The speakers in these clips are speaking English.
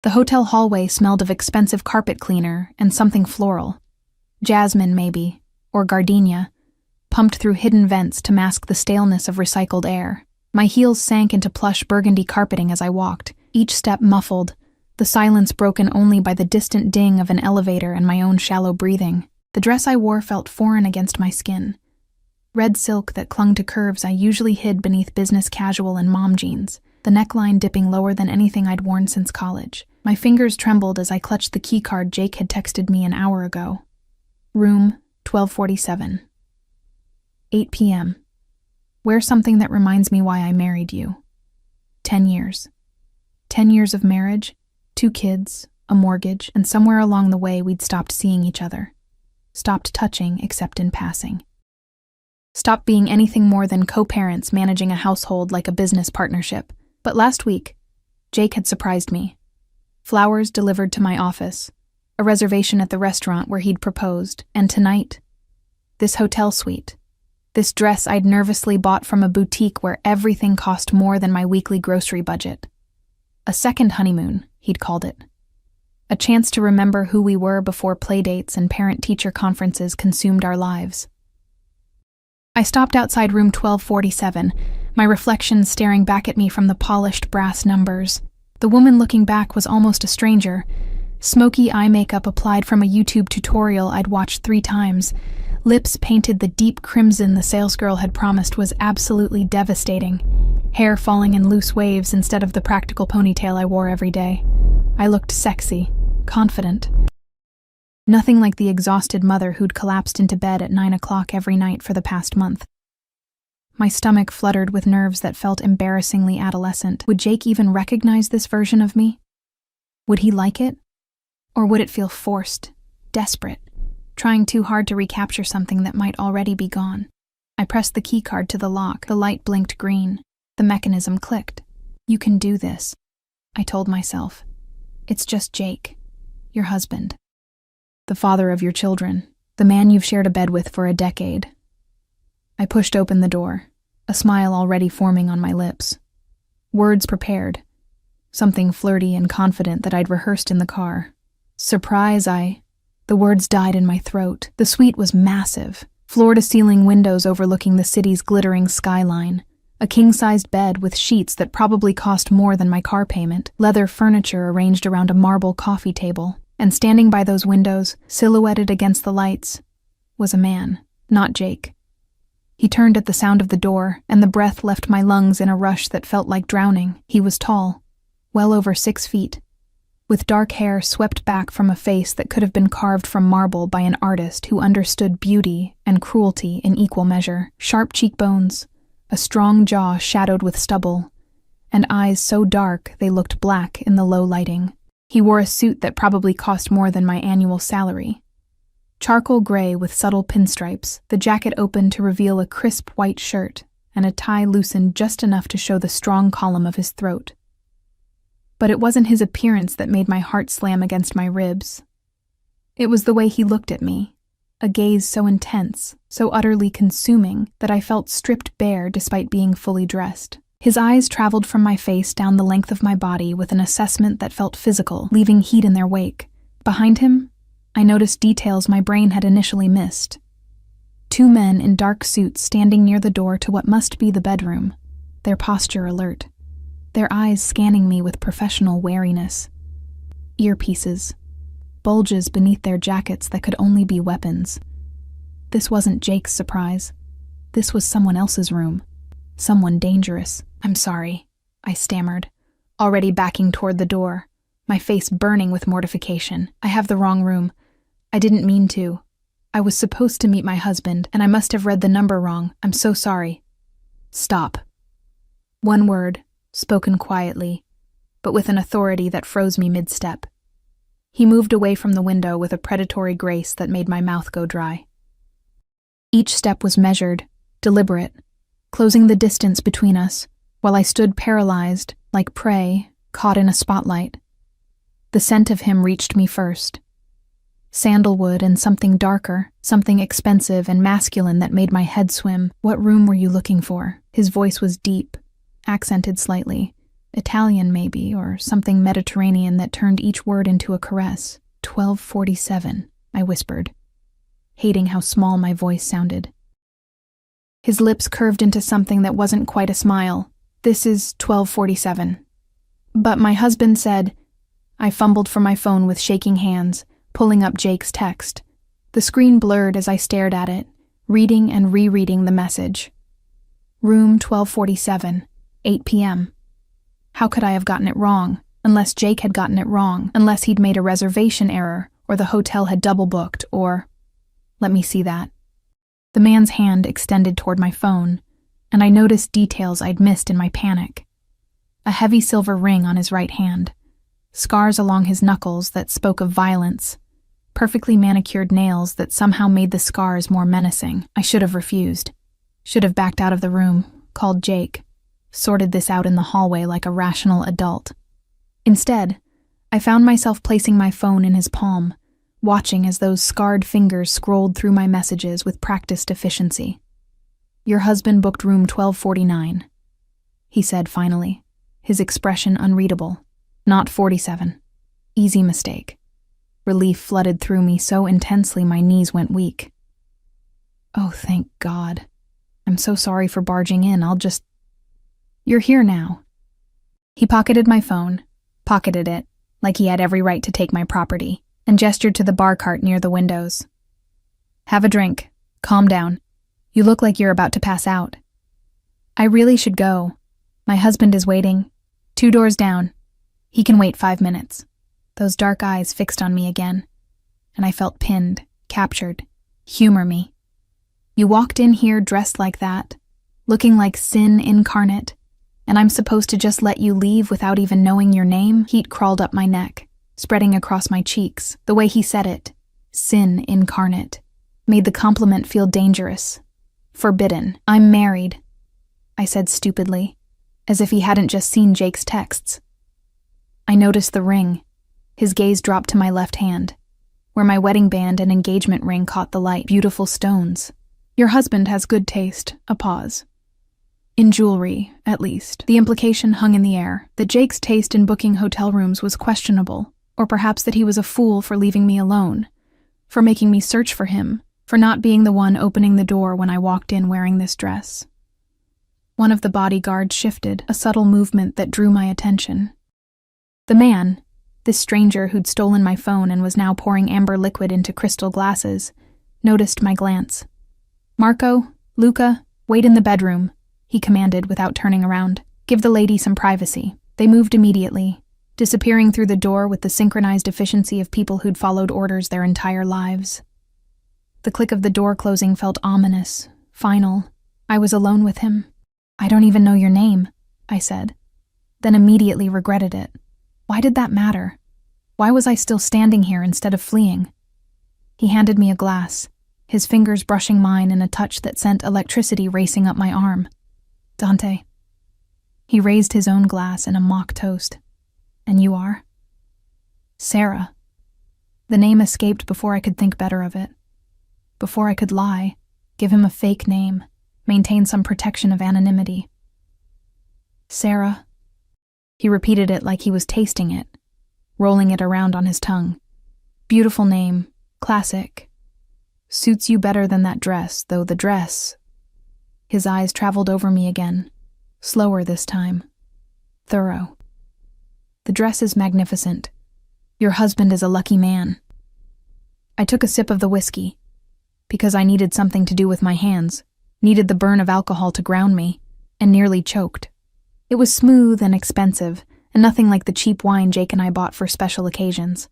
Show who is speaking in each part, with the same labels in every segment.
Speaker 1: The hotel hallway smelled of expensive carpet cleaner and something floral. Jasmine, maybe, or gardenia, pumped through hidden vents to mask the staleness of recycled air. My heels sank into plush burgundy carpeting as I walked, each step muffled, the silence broken only by the distant ding of an elevator and my own shallow breathing. The dress I wore felt foreign against my skin. Red silk that clung to curves I usually hid beneath business casual and mom jeans, the neckline dipping lower than anything I'd worn since college. My fingers trembled as I clutched the keycard Jake had texted me an hour ago. Room 1247. 8 p.m. Wear something that reminds me why I married you. 10 years. 10 years of marriage, 2 kids, a mortgage, and somewhere along the way we'd stopped seeing each other. Stopped touching except in passing. Stopped being anything more than co-parents managing a household like a business partnership. But last week, Jake had surprised me. Flowers delivered to my office, a reservation at the restaurant where he'd proposed, and tonight, this hotel suite. This dress I'd nervously bought from a boutique where everything cost more than my weekly grocery budget. A second honeymoon, he'd called it. A chance to remember who we were before playdates and parent-teacher conferences consumed our lives. I stopped outside room 1247, my reflection staring back at me from the polished brass numbers. The woman looking back was almost a stranger. Smoky eye makeup applied from a YouTube tutorial I'd watched 3 times. Lips painted the deep crimson the salesgirl had promised was absolutely devastating. Hair falling in loose waves instead of the practical ponytail I wore every day. I looked sexy, confident. Nothing like the exhausted mother who'd collapsed into bed at 9 o'clock every night for the past month. My stomach fluttered with nerves that felt embarrassingly adolescent. Would Jake even recognize this version of me? Would he like it? Or would it feel forced, desperate, trying too hard to recapture something that might already be gone? I pressed the keycard to the lock. The light blinked green. The mechanism clicked. You can do this, I told myself. It's just Jake, your husband. The father of your children, the man you've shared a bed with for a decade. I pushed open the door, a smile already forming on my lips. Words prepared, something flirty and confident that I'd rehearsed in the car. Surprise, The words died in my throat. The suite was massive, floor-to-ceiling windows overlooking the city's glittering skyline. A king-sized bed with sheets that probably cost more than my car payment, leather furniture arranged around a marble coffee table. And standing by those windows, silhouetted against the lights, was a man, not Jake. He turned at the sound of the door, and the breath left my lungs in a rush that felt like drowning. He was tall, well over 6 feet, with dark hair swept back from a face that could have been carved from marble by an artist who understood beauty and cruelty in equal measure. Sharp cheekbones, a strong jaw shadowed with stubble, and eyes so dark they looked black in the low lighting. He wore a suit that probably cost more than my annual salary. Charcoal gray with subtle pinstripes, the jacket opened to reveal a crisp white shirt, and a tie loosened just enough to show the strong column of his throat. But it wasn't his appearance that made my heart slam against my ribs. It was the way he looked at me, a gaze so intense, so utterly consuming, that I felt stripped bare despite being fully dressed. His eyes traveled from my face down the length of my body with an assessment that felt physical, leaving heat in their wake. Behind him, I noticed details my brain had initially missed. 2 men in dark suits standing near the door to what must be the bedroom, their posture alert, their eyes scanning me with professional wariness. Earpieces, bulges beneath their jackets that could only be weapons. This wasn't Jake's surprise. This was someone else's room. Someone dangerous. I'm sorry, I stammered, already backing toward the door, my face burning with mortification. I have the wrong room. I didn't mean to. I was supposed to meet my husband, and I must have read the number wrong. I'm so sorry. Stop. One word, spoken quietly, but with an authority that froze me mid-step. He moved away from the window with a predatory grace that made my mouth go dry. Each step was measured, deliberate, closing the distance between us, while I stood paralyzed, like prey, caught in a spotlight. The scent of him reached me first. Sandalwood and something darker, something expensive and masculine that made my head swim. What room were you looking for? His voice was deep, accented slightly, Italian maybe, or something Mediterranean that turned each word into a caress. 1247, I whispered, hating how small my voice sounded. His lips curved into something that wasn't quite a smile. This is 1247. But my husband said. I fumbled for my phone with shaking hands, pulling up Jake's text. The screen blurred as I stared at it, reading and rereading the message. Room 1247, 8 p.m. How could I have gotten it wrong, unless Jake had gotten it wrong, unless he'd made a reservation error, or the hotel had double-booked, or… Let me see that. The man's hand extended toward my phone, and I noticed details I'd missed in my panic. A heavy silver ring on his right hand, scars along his knuckles that spoke of violence, perfectly manicured nails that somehow made the scars more menacing. I should have refused. Should have backed out of the room, called Jake, sorted this out in the hallway like a rational adult. Instead, I found myself placing my phone in his palm, watching as those scarred fingers scrolled through my messages with practiced efficiency. Your husband booked room 1249, he said finally, his expression unreadable. Not 47. Easy mistake. Relief flooded through me so intensely my knees went weak. Oh, thank God. I'm so sorry for barging in. You're here now. He pocketed my phone, pocketed it, like he had every right to take my property, and gestured to the bar cart near the windows. Have a drink. Calm down. You look like you're about to pass out. I really should go. My husband is waiting. 2 doors down. He can wait 5 minutes. Those dark eyes fixed on me again, and I felt pinned, captured. Humor me. You walked in here dressed like that, looking like sin incarnate, and I'm supposed to just let you leave without even knowing your name? Heat crawled up my neck, spreading across my cheeks. The way he said it, sin incarnate, made the compliment feel dangerous. Forbidden. I'm married, I said stupidly, as if he hadn't just seen Jake's texts. I noticed the ring. His gaze dropped to my left hand, where my wedding band and engagement ring caught the light. Beautiful stones. Your husband has good taste. A pause. In jewelry, at least. The implication hung in the air that Jake's taste in booking hotel rooms was questionable, or perhaps that he was a fool for leaving me alone, for making me search for him, for not being the one opening the door when I walked in wearing this dress. One of the bodyguards shifted, a subtle movement that drew my attention. The man, this stranger who'd stolen my phone and was now pouring amber liquid into crystal glasses, noticed my glance. Marco, Luca, wait in the bedroom, he commanded without turning around. Give the lady some privacy. They moved immediately, disappearing through the door with the synchronized efficiency of people who'd followed orders their entire lives. The click of the door closing felt ominous, final. I was alone with him. I don't even know your name, I said, then immediately regretted it. Why did that matter? Why was I still standing here instead of fleeing? He handed me a glass, his fingers brushing mine in a touch that sent electricity racing up my arm. Dante. He raised his own glass in a mock toast. And you are? Sarah. The name escaped before I could think better of it. Before I could lie, give him a fake name, maintain some protection of anonymity. Sarah. He repeated it like he was tasting it, rolling it around on his tongue. Beautiful name, classic. Suits you better than that dress, though the dress… His eyes traveled over me again, slower this time. Thorough. The dress is magnificent. Your husband is a lucky man. I took a sip of the whiskey, because I needed something to do with my hands, needed the burn of alcohol to ground me, and nearly choked. It was smooth and expensive, and nothing like the cheap wine Jake and I bought for special occasions.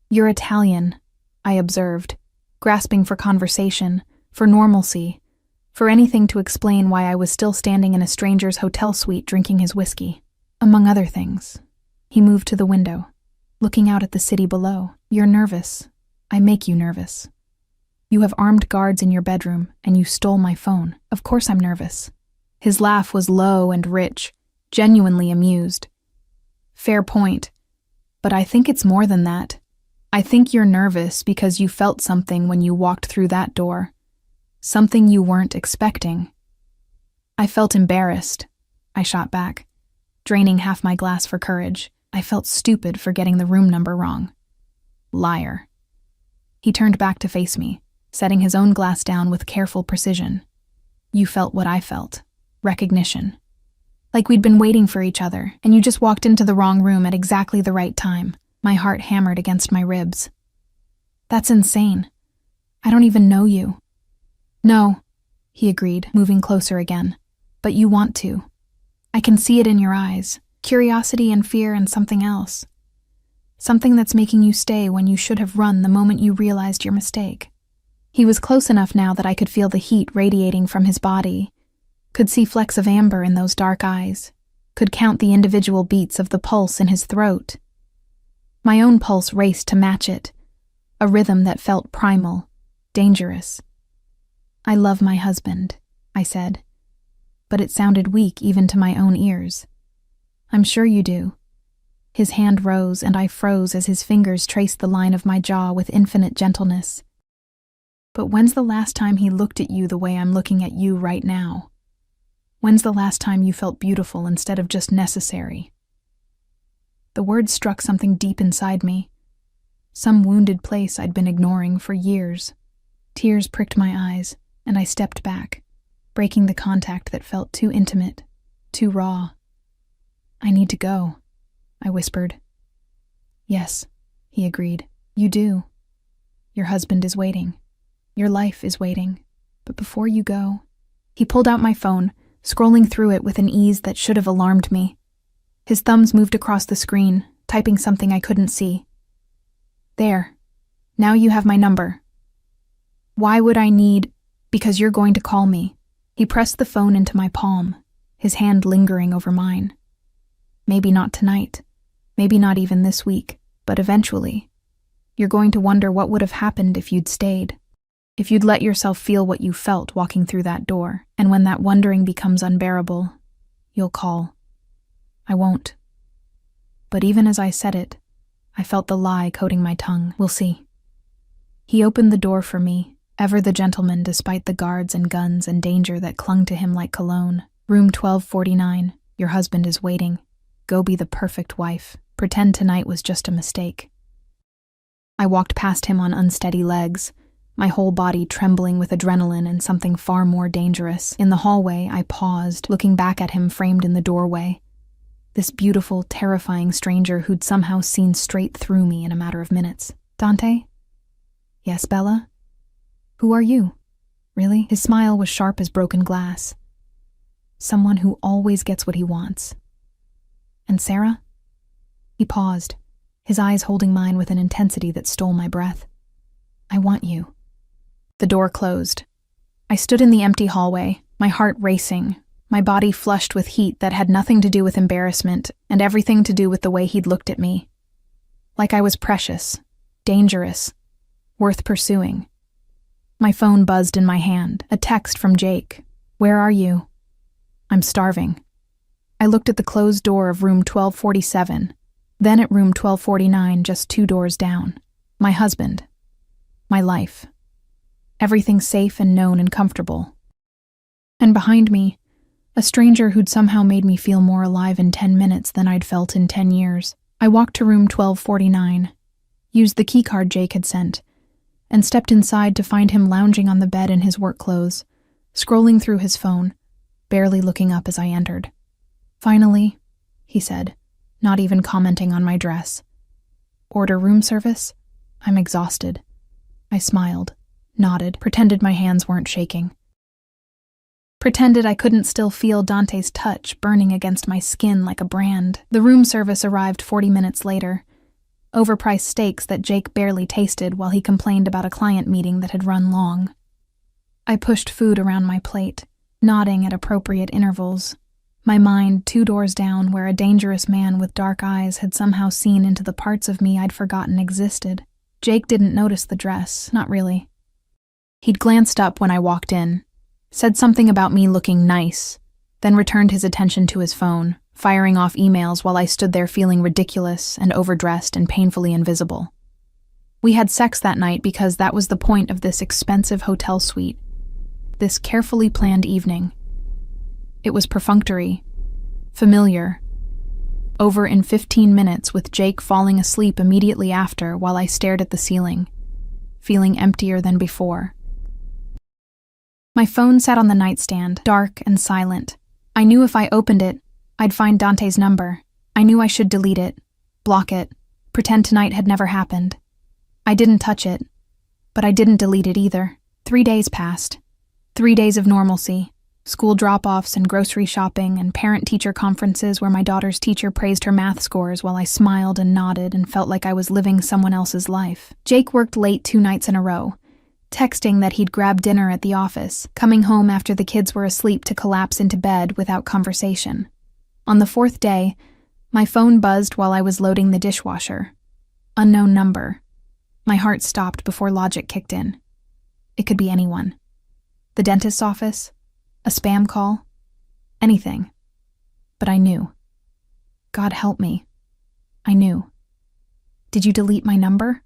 Speaker 1: You're Italian, I observed, grasping for conversation, for normalcy, for anything to explain why I was still standing in a stranger's hotel suite drinking his whiskey. Among other things, he moved to the window, looking out at the city below. You're nervous. I make you nervous. You have armed guards in your bedroom, and you stole my phone. Of course I'm nervous. His laugh was low and rich, genuinely amused. Fair point, but I think it's more than that. I think you're nervous because you felt something when you walked through that door. Something you weren't expecting. I felt embarrassed, I shot back. draining half my glass for courage. I felt stupid for getting the room number wrong. Liar. He turned back to face me, setting his own glass down with careful precision. You felt what I felt. Recognition. Like we'd been waiting for each other, and you just walked into the wrong room at exactly the right time. My heart hammered against my ribs. That's insane. I don't even know you. No, he agreed, moving closer again. But you want to. I can see it in your eyes. Curiosity and fear and something else. Something that's making you stay when you should have run the moment you realized your mistake. He was close enough now that I could feel the heat radiating from his body, could see flecks of amber in those dark eyes, could count the individual beats of the pulse in his throat. My own pulse raced to match it, a rhythm that felt primal, dangerous. I love my husband, I said, but it sounded weak even to my own ears. I'm sure you do. His hand rose and I froze as his fingers traced the line of my jaw with infinite gentleness. But when's the last time he looked at you the way I'm looking at you right now? When's the last time you felt beautiful instead of just necessary? The words struck something deep inside me, some wounded place I'd been ignoring for years. Tears pricked my eyes, and I stepped back, breaking the contact that felt too intimate, too raw. I need to go, I whispered. Yes, he agreed. You do. Your husband is waiting. Your life is waiting. But before you go... He pulled out my phone, scrolling through it with an ease that should have alarmed me. His thumbs moved across the screen, typing something I couldn't see. There. Now you have my number. Why would I need... Because you're going to call me. He pressed the phone into my palm, his hand lingering over mine. Maybe not tonight. Maybe not even this week. But eventually. You're going to wonder what would have happened if you'd stayed. If you'd let yourself feel what you felt walking through that door. And when that wondering becomes unbearable, you'll call. I won't. But even as I said it, I felt the lie coating my tongue. We'll see. He opened the door for me, ever the gentleman despite the guards and guns and danger that clung to him like cologne. Room 1249, your husband is waiting. Go be the perfect wife. Pretend tonight was just a mistake. I walked past him on unsteady legs, my whole body trembling with adrenaline and something far more dangerous. In the hallway, I paused, looking back at him framed in the doorway. This beautiful, terrifying stranger who'd somehow seen straight through me in a matter of minutes. Dante? Yes, Bella? Who are you? Really? His smile was sharp as broken glass. Someone who always gets what he wants. And Sarah? He paused, his eyes holding mine with an intensity that stole my breath. I want you. The door closed. I stood in the empty hallway, my heart racing, my body flushed with heat that had nothing to do with embarrassment and everything to do with the way he'd looked at me. Like I was precious, dangerous, worth pursuing. My phone buzzed in my hand, a text from Jake. Where are you? I'm starving. I looked at the closed door of room 1247, then at room 1249, just 2 doors down. My husband. My life. Everything safe and known and comfortable. And behind me, a stranger who'd somehow made me feel more alive in 10 minutes than I'd felt in 10 years. I walked to room 1249, used the keycard Jake had sent, and stepped inside to find him lounging on the bed in his work clothes, scrolling through his phone, barely looking up as I entered. Finally, he said, not even commenting on my dress. Order room service? I'm exhausted. I smiled, nodded, pretended my hands weren't shaking. Pretended I couldn't still feel Dante's touch burning against my skin like a brand. The room service arrived 40 minutes later. Overpriced steaks that Jake barely tasted while he complained about a client meeting that had run long. I pushed food around my plate, nodding at appropriate intervals, my mind 2 doors down where a dangerous man with dark eyes had somehow seen into the parts of me I'd forgotten existed. Jake didn't notice the dress, not really. He'd glanced up when I walked in, said something about me looking nice, then returned his attention to his phone, firing off emails while I stood there feeling ridiculous and overdressed and painfully invisible. We had sex that night because that was the point of this expensive hotel suite, this carefully planned evening. It was perfunctory, familiar, over in 15 minutes with Jake falling asleep immediately after while I stared at the ceiling, feeling emptier than before. My phone sat on the nightstand, dark and silent. I knew if I opened it, I'd find Dante's number. I knew I should delete it, block it, pretend tonight had never happened. I didn't touch it, but I didn't delete it either. 3 days passed. 3 days of normalcy. School drop-offs and grocery shopping and parent-teacher conferences where my daughter's teacher praised her math scores while I smiled and nodded and felt like I was living someone else's life. Jake worked late 2 nights in a row, texting that he'd grab dinner at the office, coming home after the kids were asleep to collapse into bed without conversation. On the 4th day, my phone buzzed while I was loading the dishwasher. Unknown number. My heart stopped before logic kicked in. It could be anyone. The dentist's office? A spam call? Anything. But I knew. God help me. I knew. Did you delete my number?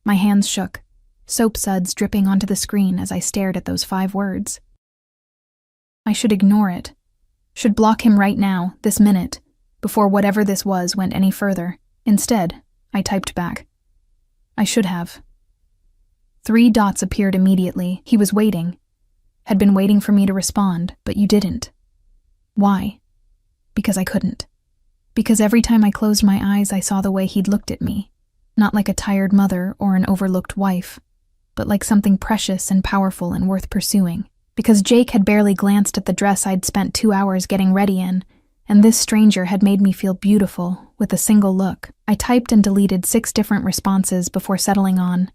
Speaker 1: My hands shook, soap suds dripping onto the screen as I stared at those 5 words. I should ignore it. Should block him right now, this minute, before whatever this was went any further. Instead, I typed back. I should have. 3 dots appeared immediately. He was waiting. Had been waiting for me to respond, but you didn't. Why? Because I couldn't. Because every time I closed my eyes, I saw the way he'd looked at me. Not like a tired mother or an overlooked wife, but like something precious and powerful and worth pursuing. Because Jake had barely glanced at the dress I'd spent 2 hours getting ready in, and this stranger had made me feel beautiful with a single look. I typed and deleted 6 different responses before settling on.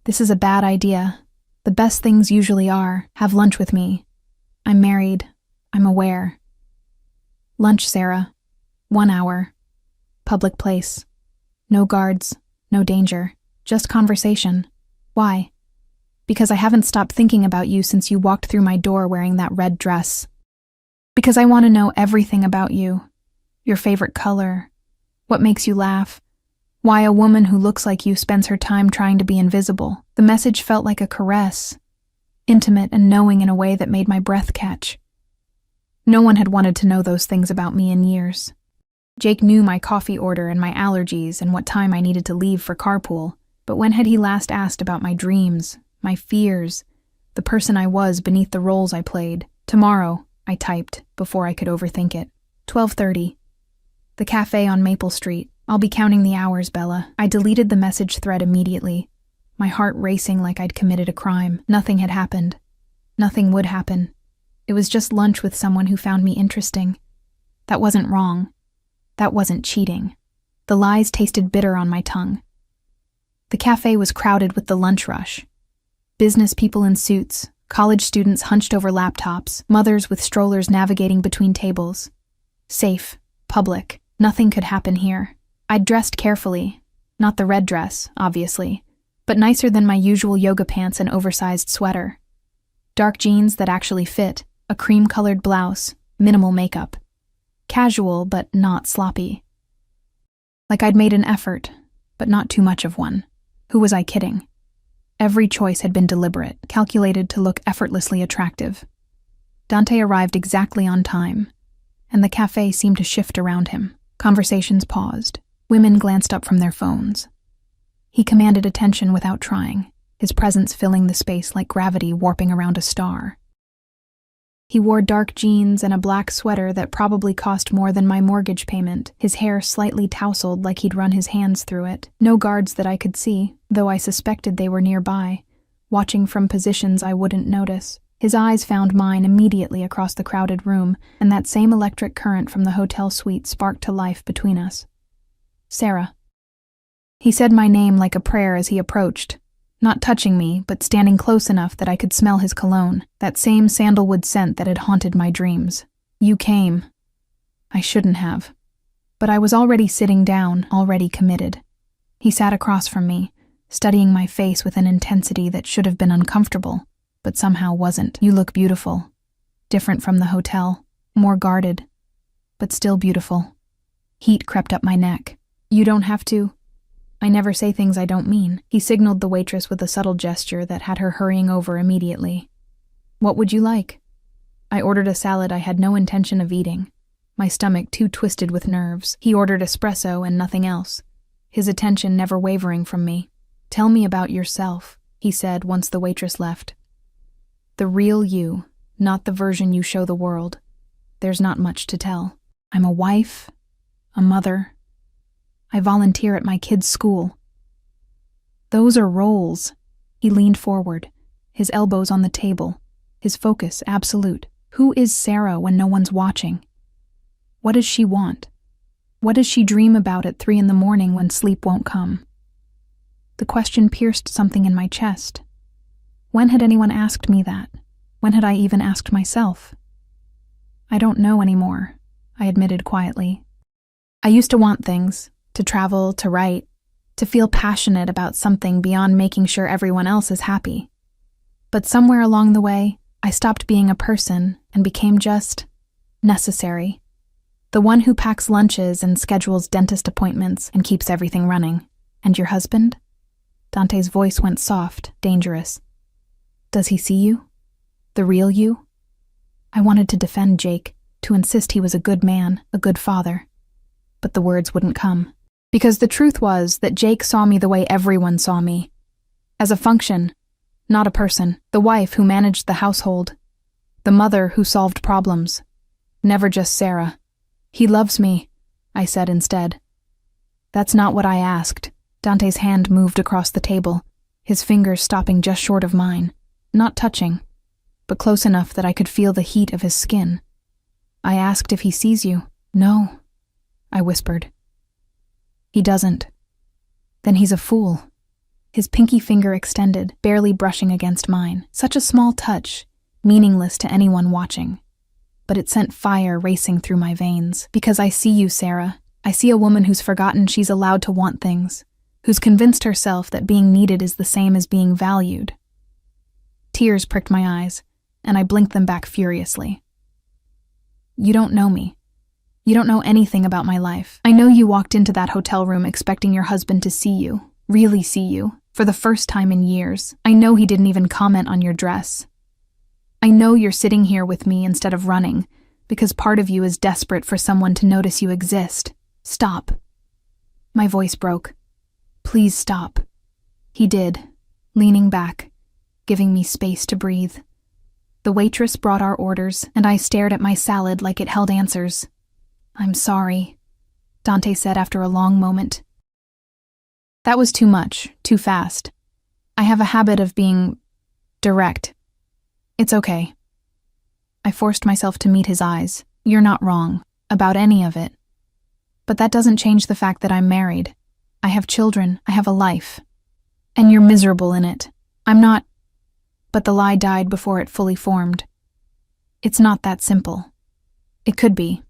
Speaker 1: This is a bad idea. The best things usually are, have lunch with me. I'm married. I'm aware. Lunch, Sarah. 1 hour. Public place. No guards. No danger. Just conversation. Why? Because I haven't stopped thinking about you since you walked through my door wearing that red dress. Because I want to know everything about you. Your favorite color. What makes you laugh. Why a woman who looks like you spends her time trying to be invisible. The message felt like a caress, intimate and knowing in a way that made my breath catch. No one had wanted to know those things about me in years. Jake knew my coffee order and my allergies and what time I needed to leave for carpool, but when had he last asked about my dreams, my fears, the person I was beneath the roles I played? Tomorrow, I typed, before I could overthink it. 12:30. The cafe on Maple Street. I'll be counting the hours, Bella. I deleted the message thread immediately, my heart racing like I'd committed a crime. Nothing had happened. Nothing would happen. It was just lunch with someone who found me interesting. That wasn't wrong. That wasn't cheating. The lies tasted bitter on my tongue. The cafe was crowded with the lunch rush. Business people in suits, college students hunched over laptops, mothers with strollers navigating between tables. Safe, public, nothing could happen here. I'd dressed carefully, not the red dress, obviously, but nicer than my usual yoga pants and oversized sweater. Dark jeans that actually fit, a cream-colored blouse, minimal makeup. Casual, but not sloppy. Like I'd made an effort, but not too much of one. Who was I kidding? Every choice had been deliberate, calculated to look effortlessly attractive. Dante arrived exactly on time, and the cafe seemed to shift around him. Conversations paused. Women glanced up from their phones. He commanded attention without trying, his presence filling the space like gravity warping around a star. He wore dark jeans and a black sweater that probably cost more than my mortgage payment, his hair slightly tousled like he'd run his hands through it. No guards that I could see, though I suspected they were nearby, watching from positions I wouldn't notice. His eyes found mine immediately across the crowded room, and that same electric current from the hotel suite sparked to life between us. Sarah. He said my name like a prayer as he approached, not touching me, but standing close enough that I could smell his cologne, that same sandalwood scent that had haunted my dreams. You came. I shouldn't have. But I was already sitting down, already committed. He sat across from me, studying my face with an intensity that should have been uncomfortable, but somehow wasn't. You look beautiful. Different from the hotel, more guarded, but still beautiful. Heat crept up my neck. You don't have to. I never say things I don't mean. He signaled the waitress with a subtle gesture that had her hurrying over immediately. What would you like? I ordered a salad I had no intention of eating. my stomach too twisted with nerves. He ordered espresso and nothing else, his attention never wavering from me. "Tell me about yourself," he said once the waitress left. "The real you, not the version you show the world. There's not much to tell. I'm a wife, a mother. I volunteer at my kids' school." "Those are roles." He leaned forward, his elbows on the table, his focus absolute. "Who is Sarah when no one's watching? What does she want? What does she dream about at 3 a.m. when sleep won't come?" The question pierced something in my chest. When had anyone asked me that? When had I even asked myself? "I don't know anymore," I admitted quietly. "I used to want things, to travel, to write, to feel passionate about something beyond making sure everyone else is happy. But somewhere along the way, I stopped being a person and became just necessary. The one who packs lunches and schedules dentist appointments and keeps everything running. And your husband?" Dante's voice went soft, dangerous. "Does he see you? The real you?" I wanted to defend Jake, to insist he was a good man, a good father. But the words wouldn't come. Because the truth was that Jake saw me the way everyone saw me. As a function, not a person. The wife who managed the household. The mother who solved problems. Never just Sarah. "He loves me," I said instead. "That's not what I asked." Dante's hand moved across the table, his fingers stopping just short of mine, not touching, but close enough that I could feel the heat of his skin. "I asked if he sees you." "No," I whispered. "He doesn't." "Then he's a fool." His pinky finger extended, barely brushing against mine. Such a small touch, meaningless to anyone watching. But it sent fire racing through my veins. "Because I see you, Sarah. I see a woman who's forgotten she's allowed to want things, who's convinced herself that being needed is the same as being valued." Tears pricked my eyes, and I blinked them back furiously. "You don't know me. You don't know anything about my life. I know you walked into that hotel room expecting your husband to see you, really see you, for the first time in years. I know he didn't even comment on your dress. I know you're sitting here with me instead of running, because part of you is desperate for someone to notice you exist. Stop." My voice broke. "Please stop." He did, leaning back, giving me space to breathe. The waitress brought our orders, and I stared at my salad like it held answers. "I'm sorry," Dante said after a long moment. That was too much, too fast. I have a habit of being direct. "It's okay." I forced myself to meet his eyes. "You're not wrong about any of it. But that doesn't change the fact that I'm married. I have children, I have a life. And you're miserable in it. I'm not." But the lie died before it fully formed. "It's not that simple." "It could be."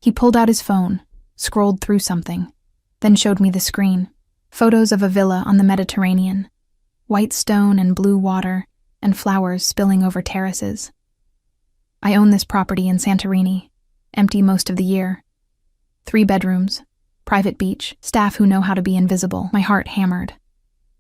Speaker 1: He pulled out his phone, scrolled through something, then showed me the screen. Photos of a villa on the Mediterranean. White stone and blue water, and flowers spilling over terraces. "I own this property in Santorini, empty most of the year. 3 bedrooms, private beach, staff who know how to be invisible." My heart hammered.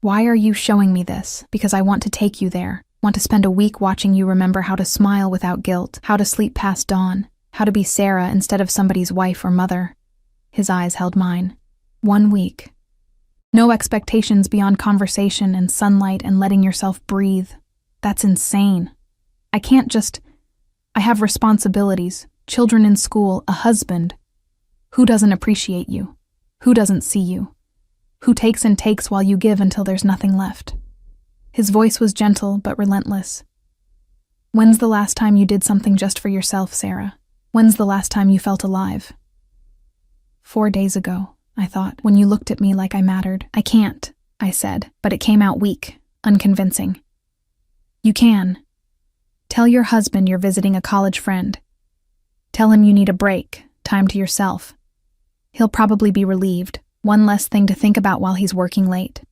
Speaker 1: "Why are you showing me this?" "Because I want to take you there. Want to spend a week watching you remember how to smile without guilt, how to sleep past dawn, how to be Sarah instead of somebody's wife or mother." His eyes held mine. 1 week. No expectations beyond conversation and sunlight and letting yourself breathe. That's insane. I can't just... I have responsibilities, children in school, a husband. Who doesn't appreciate you? Who doesn't see you? Who takes and takes while you give until there's nothing left? His voice was gentle but relentless. "When's the last time you did something just for yourself, Sarah? When's the last time you felt alive?" 4 days ago, I thought, when you looked at me like I mattered. "I can't," I said, but it came out weak, unconvincing. "You can. Tell your husband you're visiting a college friend. Tell him you need a break, time to yourself. He'll probably be relieved, one less thing to think about while he's working late."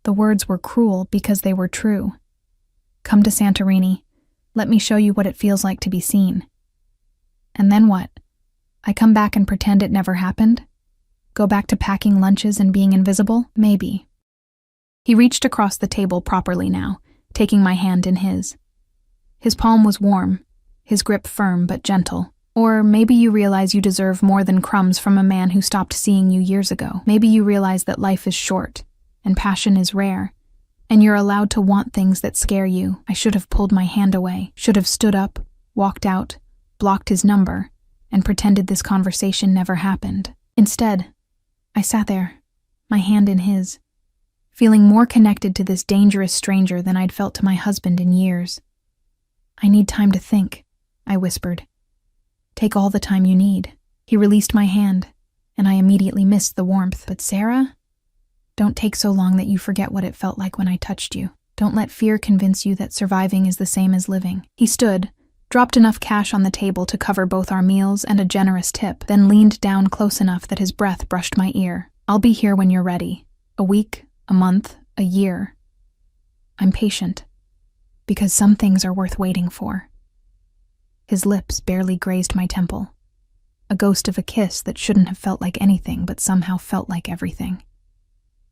Speaker 1: The words were cruel because they were true. "Come to Santorini. Let me show you what it feels like to be seen." And then what? I come back and pretend it never happened? Go back to packing lunches and being invisible? Maybe. He reached across the table properly now, taking my hand in his. His palm was warm, his grip firm but gentle. Or maybe you realize you deserve more than crumbs from a man who stopped seeing you years ago. Maybe you realize that life is short, and passion is rare, and you're allowed to want things that scare you. I should have pulled my hand away, should have stood up, walked out, blocked his number, and pretended this conversation never happened. Instead, I sat there, my hand in his, feeling more connected to this dangerous stranger than I'd felt to my husband in years. "I need time to think," I whispered. "Take all the time you need." He released my hand, and I immediately missed the warmth. "But Sarah, don't take so long that you forget what it felt like when I touched you. Don't let fear convince you that surviving is the same as living." He stood, dropped enough cash on the table to cover both our meals and a generous tip, then leaned down close enough that his breath brushed my ear. "I'll be here when you're ready. A week, a month, a year. I'm patient, because some things are worth waiting for." His lips barely grazed my temple, a ghost of a kiss that shouldn't have felt like anything but somehow felt like everything.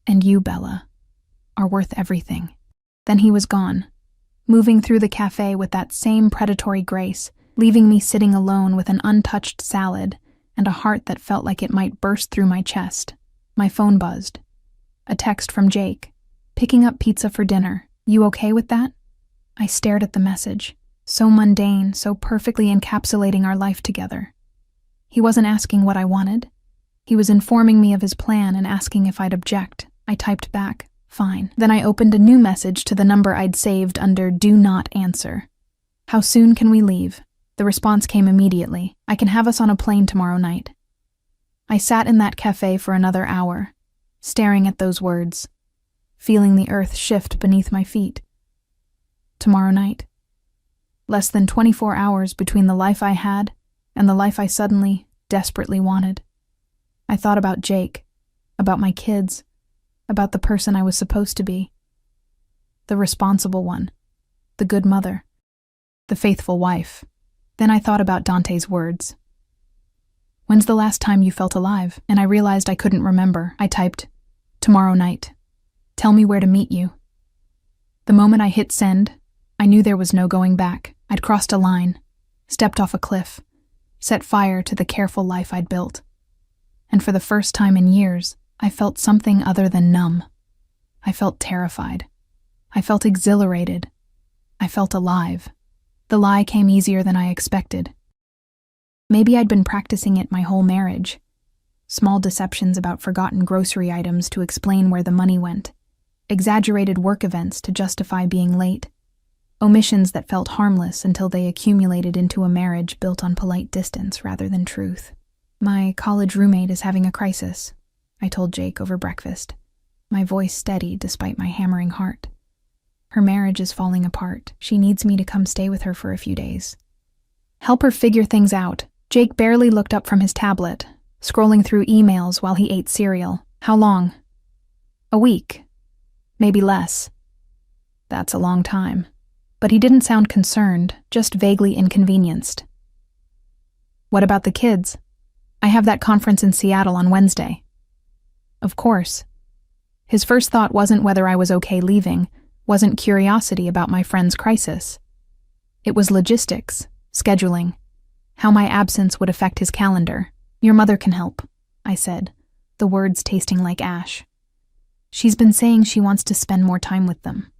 Speaker 1: "And you, Bella, are worth everything." Then he was gone, moving through the cafe with that same predatory grace, leaving me sitting alone with an untouched salad and a heart that felt like it might burst through my chest. My phone buzzed. A text from Jake. "Picking up pizza for dinner. You okay with that?" I stared at the message. So mundane, so perfectly encapsulating our life together. He wasn't asking what I wanted. He was informing me of his plan and asking if I'd object. I typed back, "Fine." Then I opened a new message to the number I'd saved under "Do Not Answer." "How soon can we leave?" The response came immediately. "I can have us on a plane tomorrow night." I sat in that cafe for another hour, staring at those words, feeling the earth shift beneath my feet. Tomorrow night. Less than 24 hours between the life I had and the life I suddenly, desperately wanted. I thought about Jake, about my kids, about the person I was supposed to be. The responsible one, the good mother, the faithful wife. Then I thought about Dante's words. "When's the last time you felt alive?" And I realized I couldn't remember. I typed, "Tomorrow night. Tell me where to meet you." The moment I hit send, I knew there was no going back. I'd crossed a line, stepped off a cliff, set fire to the careful life I'd built. And for the first time in years, I felt something other than numb. I felt terrified. I felt exhilarated. I felt alive. The lie came easier than I expected. Maybe I'd been practicing it my whole marriage. Small deceptions about forgotten grocery items to explain where the money went. Exaggerated work events to justify being late. Omissions that felt harmless until they accumulated into a marriage built on polite distance rather than truth. "My college roommate is having a crisis," I told Jake over breakfast, my voice steady despite my hammering heart. "Her marriage is falling apart. She needs me to come stay with her for a few days. Help her figure things out." Jake barely looked up from his tablet, scrolling through emails while he ate cereal. "How long?" "A week. Maybe less." "That's a long time." But he didn't sound concerned, just vaguely inconvenienced. "What about the kids? I have that conference in Seattle on Wednesday." "Of course." His first thought wasn't whether I was okay leaving, wasn't curiosity about my friend's crisis. It was logistics, scheduling, how my absence would affect his calendar. "Your mother can help," I said, the words tasting like ash. "She's been saying she wants to spend more time with them."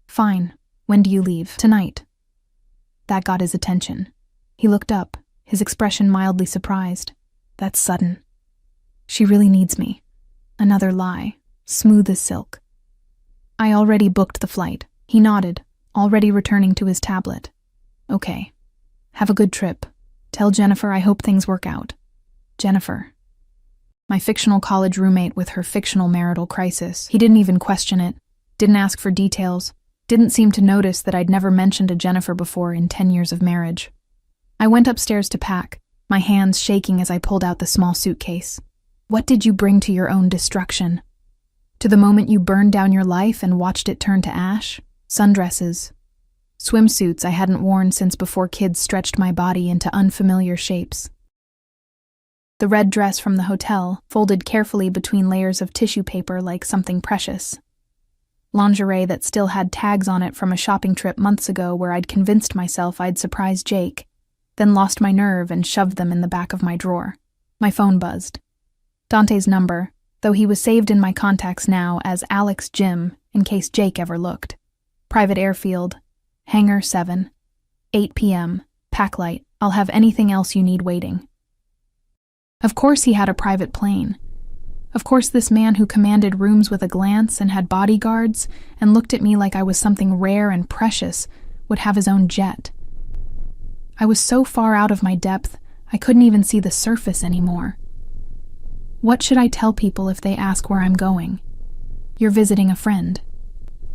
Speaker 1: "Fine. When do you leave?" "Tonight." That got his attention. He looked up, his expression mildly surprised. "That's sudden." "She really needs me." Another lie, smooth as silk. "I already booked the flight." He nodded, already returning to his tablet. "Okay. Have a good trip. Tell Jennifer I hope things work out." Jennifer. My fictional college roommate with her fictional marital crisis. He didn't even question it, didn't ask for details, didn't seem to notice that I'd never mentioned a Jennifer before in 10 years of marriage. I went upstairs to pack, my hands shaking as I pulled out the small suitcase. What did you bring to your own destruction? To the moment you burned down your life and watched it turn to ash? Sundresses. Swimsuits I hadn't worn since before kids stretched my body into unfamiliar shapes. The red dress from the hotel, folded carefully between layers of tissue paper like something precious. Lingerie that still had tags on it from a shopping trip months ago where I'd convinced myself I'd surprise Jake. then lost my nerve and shoved them in the back of my drawer. My phone buzzed. Dante's number, though he was saved in my contacts now as Alex Jim in case Jake ever looked. Private airfield, Hangar 7, 8 p.m., Packlight, I'll have anything else you need waiting. Of course he had a private plane. Of course this man who commanded rooms with a glance and had bodyguards and looked at me like I was something rare and precious would have his own jet. I was so far out of my depth, I couldn't even see the surface anymore. What should I tell people if they ask where I'm going? You're visiting a friend.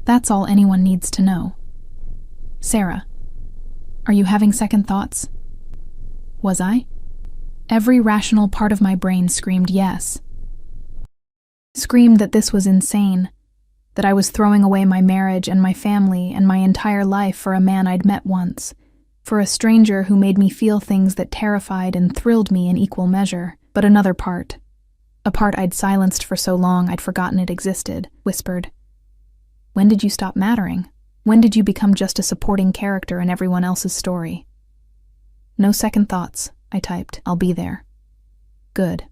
Speaker 1: That's all anyone needs to know. Sarah, are you having second thoughts? Was I? Every rational part of my brain screamed yes. Screamed that this was insane, that I was throwing away my marriage and my family and my entire life for a man I'd met once, for a stranger who made me feel things that terrified and thrilled me in equal measure. But another part, a part I'd silenced for so long I'd forgotten it existed, whispered, "When did you stop mattering? When did you become just a supporting character in everyone else's story?" "No second thoughts," I typed. "I'll be there." "Good.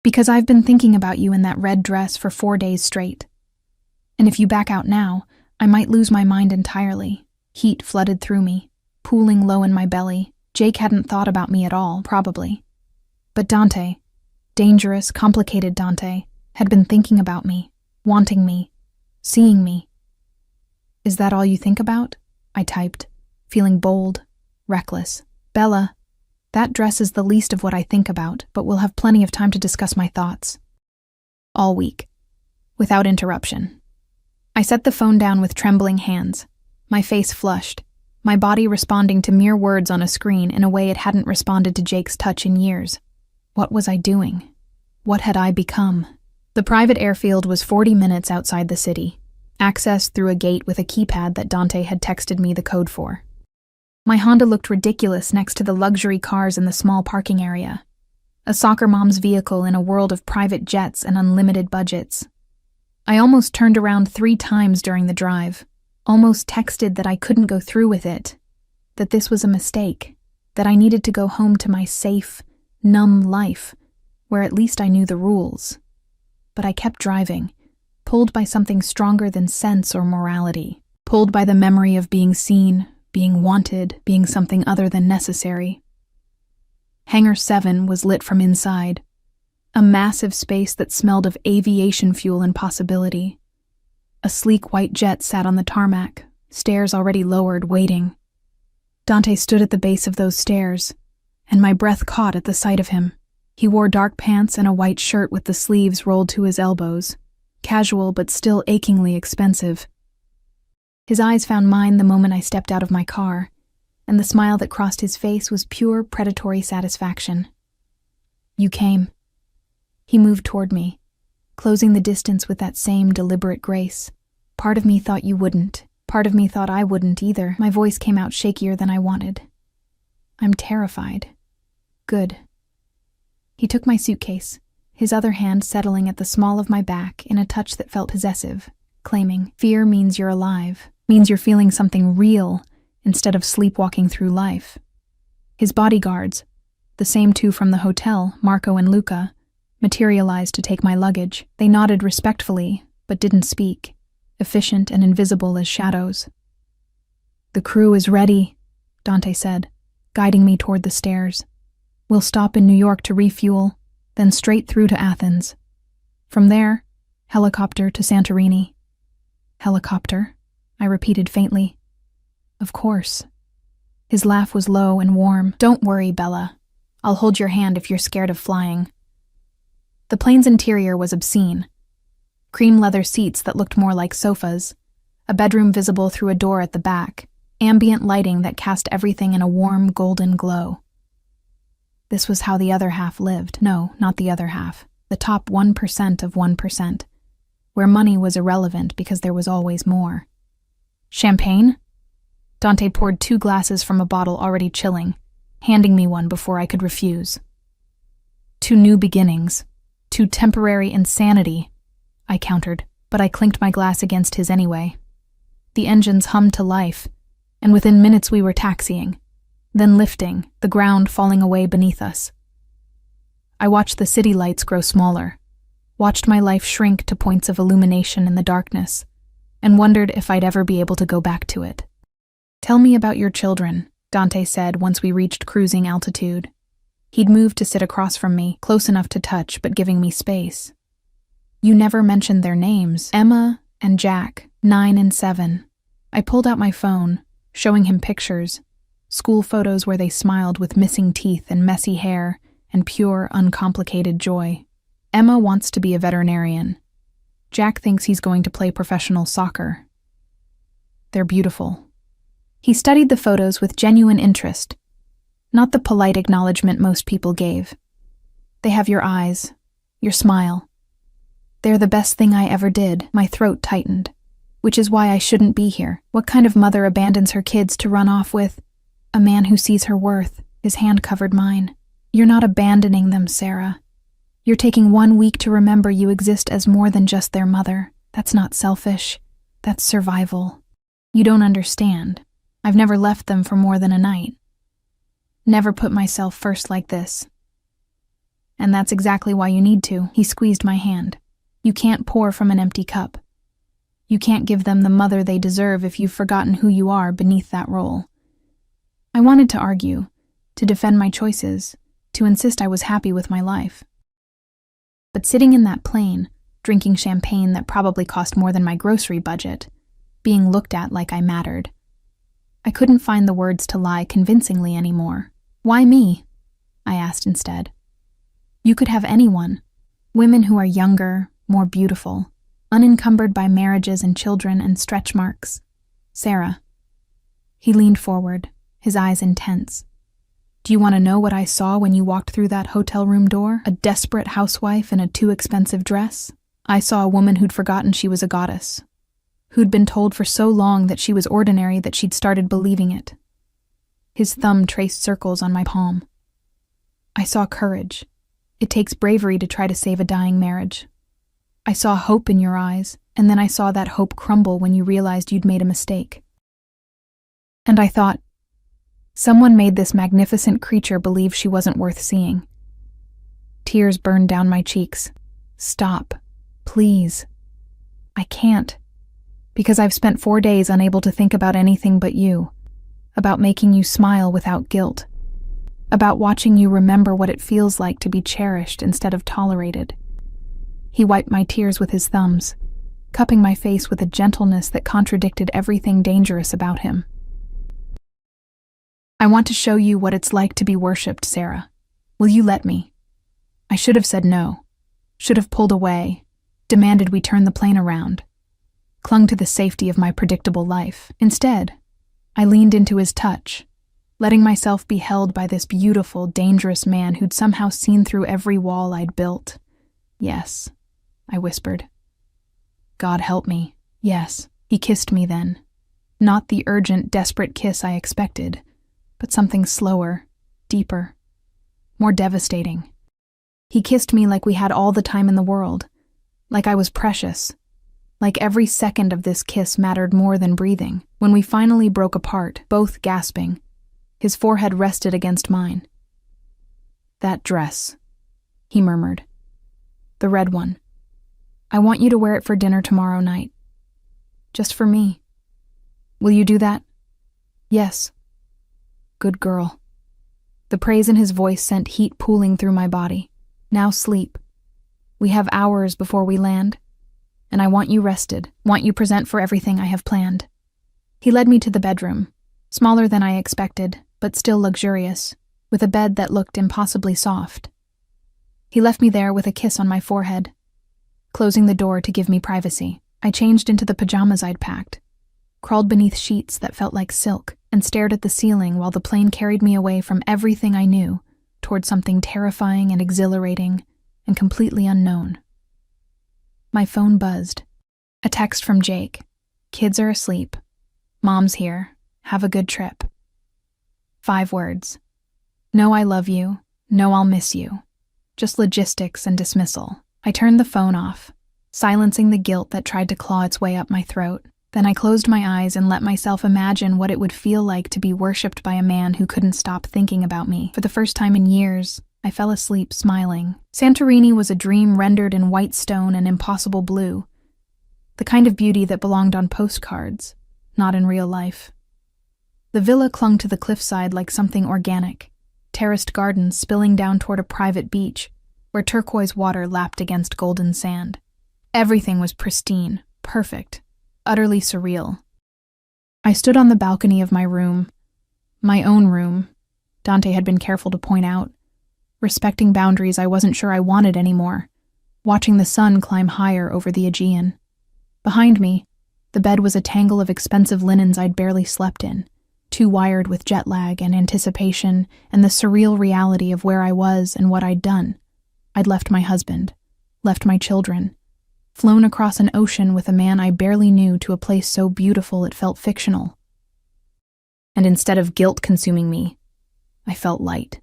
Speaker 1: Because I've been thinking about you in that red dress for 4 days straight. And if you back out now, I might lose my mind entirely." Heat flooded through me, pooling low in my belly. Jake hadn't thought about me at all, probably. But Dante, dangerous, complicated Dante, had been thinking about me, wanting me, seeing me. "Is that all you think about?" I typed, feeling bold, reckless. "Bella, that dress is the least of what I think about, but we'll have plenty of time to discuss my thoughts." All week, without interruption. I set the phone down with trembling hands, my face flushed, my body responding to mere words on a screen in a way it hadn't responded to Jake's touch in years. What was I doing? What had I become? The private airfield was 40 minutes outside the city, accessed through a gate with a keypad that Dante had texted me the code for. My Honda looked ridiculous next to the luxury cars in the small parking area. A soccer mom's vehicle in a world of private jets and unlimited budgets. I almost turned around 3 times during the drive, almost texted that I couldn't go through with it, that this was a mistake, that I needed to go home to my safe, numb life, where at least I knew the rules. But I kept driving, pulled by something stronger than sense or morality, pulled by the memory of being seen, being wanted, being something other than necessary. Hangar 7 was lit from inside, a massive space that smelled of aviation fuel and possibility. A sleek white jet sat on the tarmac, stairs already lowered, waiting. Dante stood at the base of those stairs, and my breath caught at the sight of him. He wore dark pants and a white shirt with the sleeves rolled to his elbows, casual but still achingly expensive. His eyes found mine the moment I stepped out of my car, and the smile that crossed his face was pure predatory satisfaction. "You came." He moved toward me, closing the distance with that same deliberate grace. "Part of me thought you wouldn't. Part of me thought I wouldn't either." My voice came out shakier than I wanted. "I'm terrified." "Good." He took my suitcase, his other hand settling at the small of my back in a touch that felt possessive, claiming, "Fear means you're alive, means you're feeling something real instead of sleepwalking through life." His bodyguards, the same 2 from the hotel, Marco and Luca, materialized to take my luggage. They nodded respectfully, but didn't speak, efficient and invisible as shadows. "The crew is ready," Dante said, guiding me toward the stairs. "We'll stop in New York to refuel, then straight through to Athens. From there, helicopter to Santorini." "Helicopter?" I repeated faintly. "Of course." His laugh was low and warm. "Don't worry, Bella. I'll hold your hand if you're scared of flying." The plane's interior was obscene. Cream leather seats that looked more like sofas, a bedroom visible through a door at the back, ambient lighting that cast everything in a warm golden glow. This was how the other half lived. No, not the other half. The top 1% of 1%, where money was irrelevant because there was always more. "Champagne?" Dante poured 2 glasses from a bottle already chilling, handing me one before I could refuse. "To new beginnings. To temporary insanity," I countered, but I clinked my glass against his anyway. The engines hummed to life, and within minutes we were taxiing. then lifting, the ground falling away beneath us. I watched the city lights grow smaller, watched my life shrink to points of illumination in the darkness, and wondered if I'd ever be able to go back to it. "Tell me about your children," Dante said once we reached cruising altitude. He'd moved to sit across from me, close enough to touch but giving me space. "You never mentioned their names, Emma and Jack, 9 and 7. I pulled out my phone, showing him pictures, school photos where they smiled with missing teeth and messy hair and pure, uncomplicated joy. Emma wants to be a veterinarian. Jack thinks he's going to play professional soccer. They're beautiful." He studied the photos with genuine interest, not the polite acknowledgement most people gave. "They have your eyes, your smile. They're the best thing I ever did." My throat tightened. "Which is why I shouldn't be here. What kind of mother abandons her kids to run off with a man who sees her worth?" His hand covered mine. "You're not abandoning them, Sarah. You're taking 1 week to remember you exist as more than just their mother. That's not selfish. That's survival. You don't understand. I've never left them for more than a night. Never put myself first like this. And that's exactly why you need to." He squeezed my hand. "You can't pour from an empty cup. You can't give them the mother they deserve if you've forgotten who you are beneath that role." I wanted to argue, to defend my choices, to insist I was happy with my life. But sitting in that plane, drinking champagne that probably cost more than my grocery budget, being looked at like I mattered, I couldn't find the words to lie convincingly anymore. "Why me?" I asked instead. "You could have anyone. Women who are younger, more beautiful, unencumbered by marriages and children and stretch marks. Sarah." He leaned forward, his eyes intense. "Do you want to know what I saw when you walked through that hotel room door? A desperate housewife in a too expensive dress? I saw a woman who'd forgotten she was a goddess, who'd been told for so long that she was ordinary that she'd started believing it." His thumb traced circles on my palm. "I saw courage. It takes bravery to try to save a dying marriage. I saw hope in your eyes, and then I saw that hope crumble when you realized you'd made a mistake. And I thought, someone made this magnificent creature believe she wasn't worth seeing." Tears burned down my cheeks. "Stop. Please. I can't. Because I've spent 4 days unable to think about anything but you, about making you smile without guilt, about watching you remember what it feels like to be cherished instead of tolerated." He wiped my tears with his thumbs, cupping my face with a gentleness that contradicted everything dangerous about him. "I want to show you what it's like to be worshipped, Sarah. Will you let me?" I should have said no, should have pulled away, demanded we turn the plane around, clung to the safety of my predictable life. Instead, I leaned into his touch, letting myself be held by this beautiful, dangerous man who'd somehow seen through every wall I'd built. "Yes," I whispered. "God help me. Yes." He kissed me then. Not the urgent, desperate kiss I expected, but something slower, deeper, more devastating. He kissed me like we had all the time in the world, like I was precious, like every second of this kiss mattered more than breathing. When we finally broke apart, both gasping, his forehead rested against mine. "That dress," he murmured. "The red one. I want you to wear it for dinner tomorrow night. Just for me. Will you do that?" "Yes." "Good girl." The praise in his voice sent heat pooling through my body. "Now sleep. We have hours before we land, and I want you rested, want you present for everything I have planned." He led me to the bedroom, smaller than I expected, but still luxurious, with a bed that looked impossibly soft. He left me there with a kiss on my forehead, closing the door to give me privacy. I changed into the pajamas I'd packed, crawled beneath sheets that felt like silk, and stared at the ceiling while the plane carried me away from everything I knew toward something terrifying and exhilarating and completely unknown. My phone buzzed. A text from Jake. "Kids are asleep. Mom's here. Have a good trip." 5 words. No I love you, no I'll miss you. Just logistics and dismissal. I turned the phone off, silencing the guilt that tried to claw its way up my throat. Then I closed my eyes and let myself imagine what it would feel like to be worshipped by a man who couldn't stop thinking about me. For the first time in years, I fell asleep smiling. Santorini was a dream rendered in white stone and impossible blue, the kind of beauty that belonged on postcards, not in real life. The villa clung to the cliffside like something organic, terraced gardens spilling down toward a private beach, where turquoise water lapped against golden sand. Everything was pristine, perfect, utterly surreal. I stood on the balcony of my room, my own room, Dante had been careful to point out, respecting boundaries I wasn't sure I wanted anymore, watching the sun climb higher over the Aegean. Behind me, the bed was a tangle of expensive linens I'd barely slept in, too wired with jet lag and anticipation and the surreal reality of where I was and what I'd done. I'd left my husband, left my children, flown across an ocean with a man I barely knew to a place so beautiful it felt fictional. And instead of guilt consuming me, I felt light.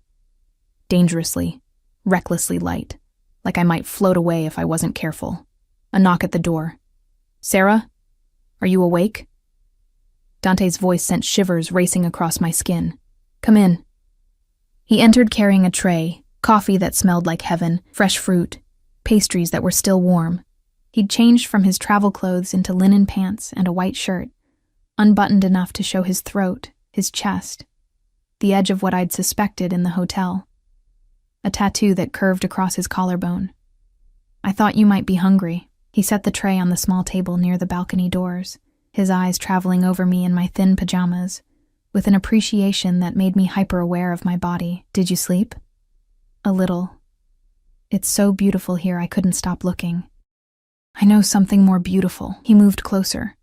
Speaker 1: Dangerously, recklessly light, like I might float away if I wasn't careful. A knock at the door. "Sarah? Are you awake?" Dante's voice sent shivers racing across my skin. "Come in." He entered carrying a tray, coffee that smelled like heaven, fresh fruit, pastries that were still warm. He'd changed from his travel clothes into linen pants and a white shirt, unbuttoned enough to show his throat, his chest, the edge of what I'd suspected in the hotel. A tattoo that curved across his collarbone. "I thought you might be hungry." He set the tray on the small table near the balcony doors, his eyes traveling over me in my thin pajamas, with an appreciation that made me hyper-aware of my body. "Did you sleep?" "A little. It's so beautiful here I couldn't stop looking." "I know something more beautiful." He moved closer,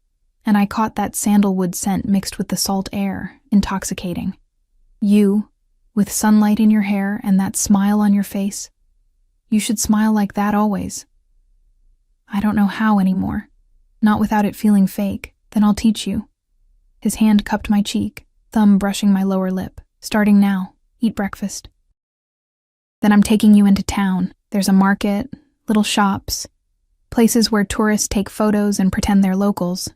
Speaker 1: and I caught that sandalwood scent mixed with the salt air, intoxicating. "You, with sunlight in your hair and that smile on your face. You should smile like that always." "I don't know how anymore. Not without it feeling fake. Then I'll teach you." His hand cupped my cheek, thumb brushing my lower lip. "Starting now. Eat breakfast. Then I'm taking you into town. There's a market, little shops, places where tourists take photos and pretend they're locals.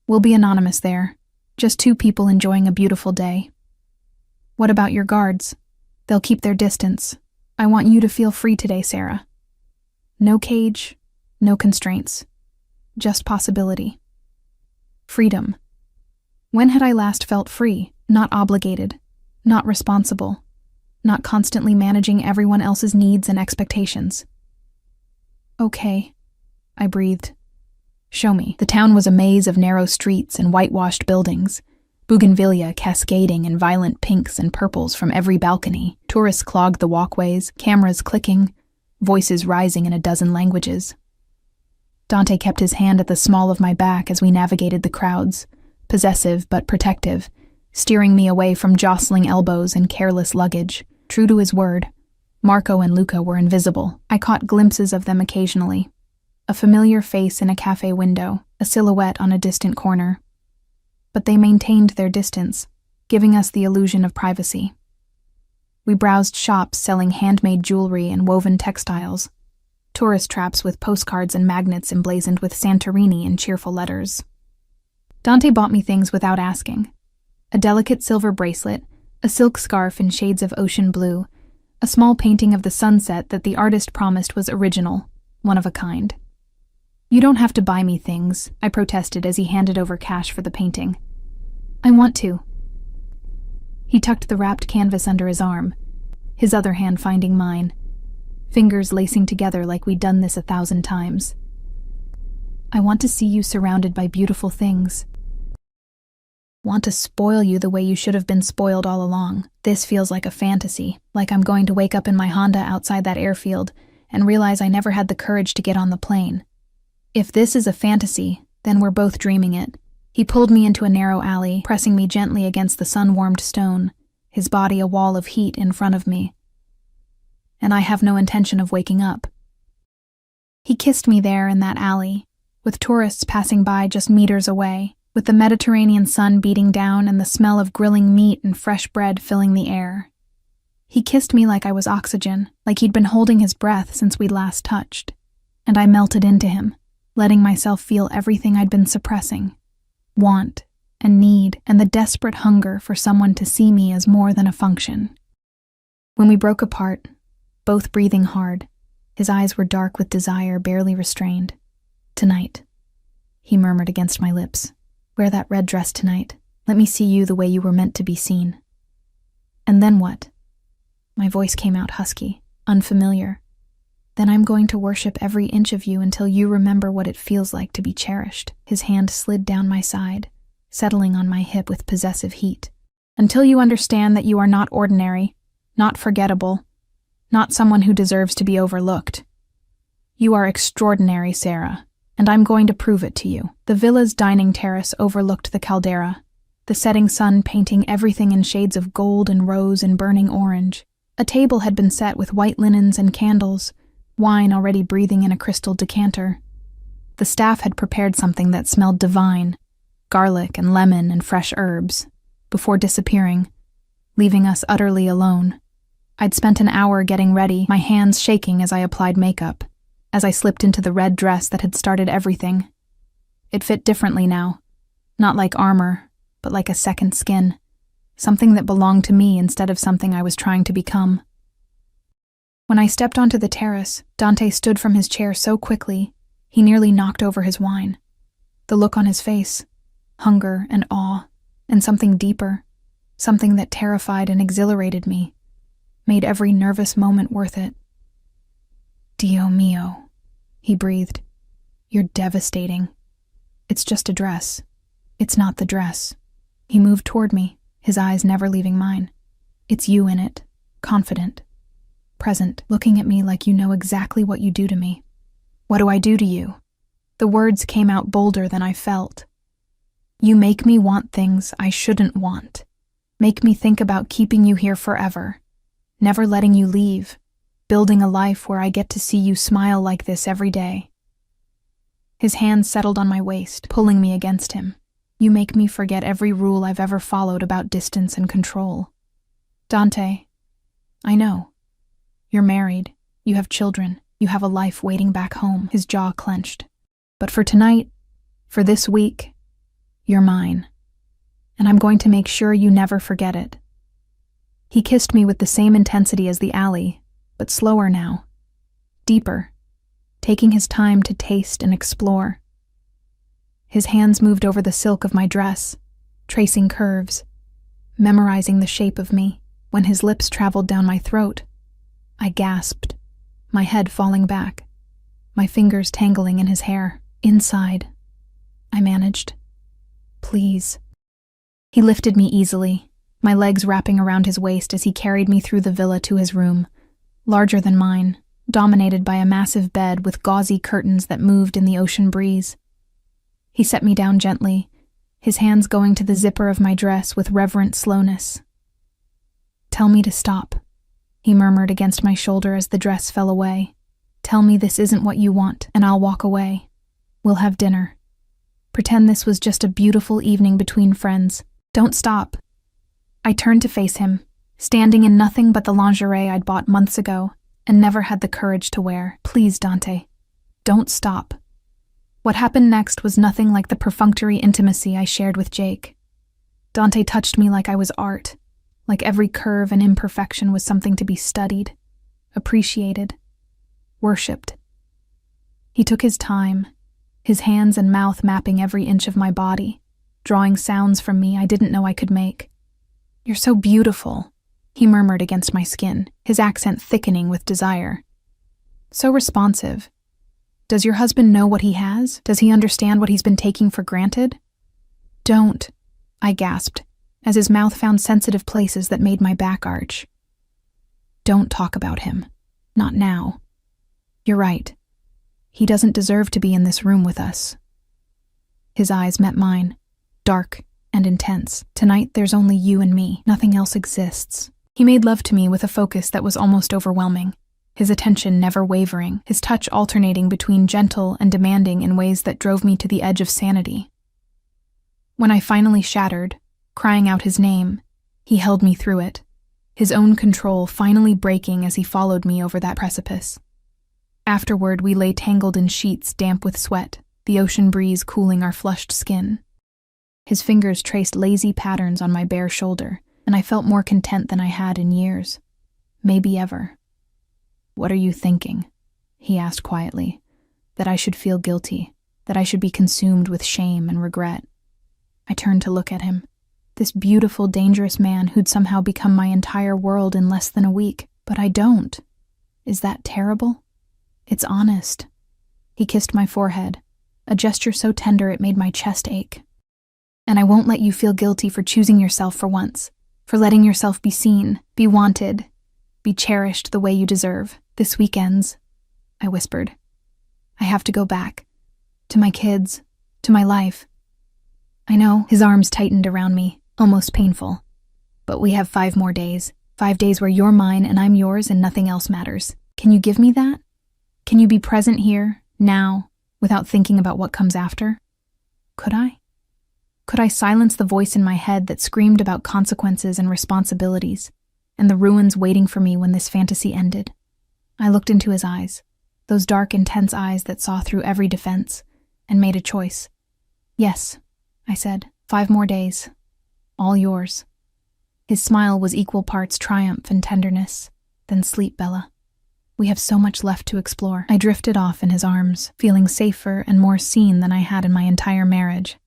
Speaker 1: We'll be anonymous there, just two people enjoying a beautiful day. What about your guards? They'll keep their distance. I want you to feel free today, Sarah. No cage, no constraints. Just possibility. Freedom. When had I last felt free, not obligated, not responsible, not constantly managing everyone else's needs and expectations? "Okay," I breathed. "Show me." The town was a maze of narrow streets and whitewashed buildings, bougainvillea cascading in violent pinks and purples from every balcony. Tourists clogged the walkways, cameras clicking, voices rising in a dozen languages. Dante kept his hand at the small of my back as we navigated the crowds, possessive but protective, steering me away from jostling elbows and careless luggage. True to his word, Marco and Luca were invisible. I caught glimpses of them occasionally. A familiar face in a cafe window, a silhouette on a distant corner. But they maintained their distance, giving us the illusion of privacy. We browsed shops selling handmade jewelry and woven textiles, tourist traps with postcards and magnets emblazoned with Santorini in cheerful letters. Dante bought me things without asking. A delicate silver bracelet, a silk scarf in shades of ocean blue, a small painting of the sunset that the artist promised was original, one of a kind. "You don't have to buy me things," I protested as he handed over cash for the painting. "I want to." He tucked the wrapped canvas under his arm, his other hand finding mine, fingers lacing together like we'd done this 1,000 times. "I want to see you surrounded by beautiful things. Want to spoil you the way you should have been spoiled all along. This feels like a fantasy, like I'm going to wake up in my Honda outside that airfield and realize I never had the courage to get on the plane. If this is a fantasy, then we're both dreaming it." He pulled me into a narrow alley, pressing me gently against the sun-warmed stone, his body a wall of heat in front of me. And I have no intention of waking up. He kissed me there in that alley, with tourists passing by just meters away, with the Mediterranean sun beating down and the smell of grilling meat and fresh bread filling the air. He kissed me like I was oxygen, like he'd been holding his breath since we'd last touched. And I melted into him, letting myself feel everything I'd been suppressing. want, and need, and the desperate hunger for someone to see me as more than a function. When we broke apart, both breathing hard, his eyes were dark with desire barely restrained. "Tonight," he murmured against my lips. "Wear that red dress tonight. Let me see you the way you were meant to be seen." "And then what?" My voice came out husky, unfamiliar. "Then I'm going to worship every inch of you until you remember what it feels like to be cherished." His hand slid down my side, settling on my hip with possessive heat. "Until you understand that you are not ordinary, not forgettable, not someone who deserves to be overlooked. You are extraordinary, Sarah, and I'm going to prove it to you." The villa's dining terrace overlooked the caldera, the setting sun painting everything in shades of gold and rose and burning orange. A table had been set with white linens and candles, wine already breathing in a crystal decanter. The staff had prepared something that smelled divine, garlic and lemon and fresh herbs, before disappearing, leaving us utterly alone. I'd spent an hour getting ready, my hands shaking as I applied makeup, as I slipped into the red dress that had started everything. It fit differently now, not like armor, but like a second skin, something that belonged to me instead of something I was trying to become. When I stepped onto the terrace, Dante stood from his chair so quickly, he nearly knocked over his wine. The look on his face, hunger and awe, and something deeper, something that terrified and exhilarated me, made every nervous moment worth it. "Dio mio," he breathed. "You're devastating. It's just a dress. It's not the dress." He moved toward me, his eyes never leaving mine. "It's you in it, confident, present, looking at me like you know exactly what you do to me." "What do I do to you?" The words came out bolder than I felt. "You make me want things I shouldn't want. Make me think about keeping you here forever, never letting you leave, building a life where I get to see you smile like this every day." His hand settled on my waist, pulling me against him. "You make me forget every rule I've ever followed about distance and control." "Dante, I know. You're married, you have children, you have a life waiting back home." His jaw clenched. "But for tonight, for this week, you're mine. And I'm going to make sure you never forget it." He kissed me with the same intensity as the alley, but slower now, deeper, taking his time to taste and explore. His hands moved over the silk of my dress, tracing curves, memorizing the shape of me. When his lips traveled down my throat, I gasped, my head falling back, my fingers tangling in his hair. "Inside," I managed. "Please." He lifted me easily, my legs wrapping around his waist as he carried me through the villa to his room, larger than mine, dominated by a massive bed with gauzy curtains that moved in the ocean breeze. He set me down gently, his hands going to the zipper of my dress with reverent slowness. "Tell me to stop," he murmured against my shoulder as the dress fell away. "Tell me this isn't what you want, and I'll walk away. We'll have dinner. Pretend this was just a beautiful evening between friends. Don't stop." I turned to face him, standing in nothing but the lingerie I'd bought months ago and never had the courage to wear. "Please, Dante, don't stop." What happened next was nothing like the perfunctory intimacy I shared with Jake. Dante touched me like I was art, like every curve and imperfection was something to be studied, appreciated, worshipped. He took his time, his hands and mouth mapping every inch of my body, drawing sounds from me I didn't know I could make. "You're so beautiful," he murmured against my skin, his accent thickening with desire. "So responsive. Does your husband know what he has? Does he understand what he's been taking for granted?" "Don't," I gasped, as his mouth found sensitive places that made my back arch. "Don't talk about him. Not now. You're right. He doesn't deserve to be in this room with us." His eyes met mine, dark and intense. "Tonight there's only you and me. Nothing else exists." He made love to me with a focus that was almost overwhelming, his attention never wavering, his touch alternating between gentle and demanding in ways that drove me to the edge of sanity. When I finally shattered, crying out his name, he held me through it, his own control finally breaking as he followed me over that precipice. Afterward, we lay tangled in sheets damp with sweat, the ocean breeze cooling our flushed skin. His fingers traced lazy patterns on my bare shoulder, and I felt more content than I had in years. Maybe ever. "What are you thinking?" he asked quietly. That I should feel guilty, that I should be consumed with shame and regret. I turned to look at him. This beautiful, dangerous man who'd somehow become my entire world in less than a week. But I don't. Is that terrible? It's honest. He kissed my forehead, a gesture so tender it made my chest ache. "And I won't let you feel guilty for choosing yourself for once, for letting yourself be seen, be wanted, be cherished the way you deserve. This weekend's," I whispered. "I have to go back. To my kids, to my life." "I know." His arms tightened around me, almost painful. "But we have 5 more days. 5 days where you're mine and I'm yours and nothing else matters. Can you give me that? Can you be present here, now, without thinking about what comes after?" Could I? Could I silence the voice in my head that screamed about consequences and responsibilities, and the ruins waiting for me when this fantasy ended? I looked into his eyes, those dark, intense eyes that saw through every defense, and made a choice. "Yes," I said, 5 more days. All yours." His smile was equal parts triumph and tenderness. "Then sleep, Bella. We have so much left to explore." I drifted off in his arms, feeling safer and more seen than I had in my entire marriage.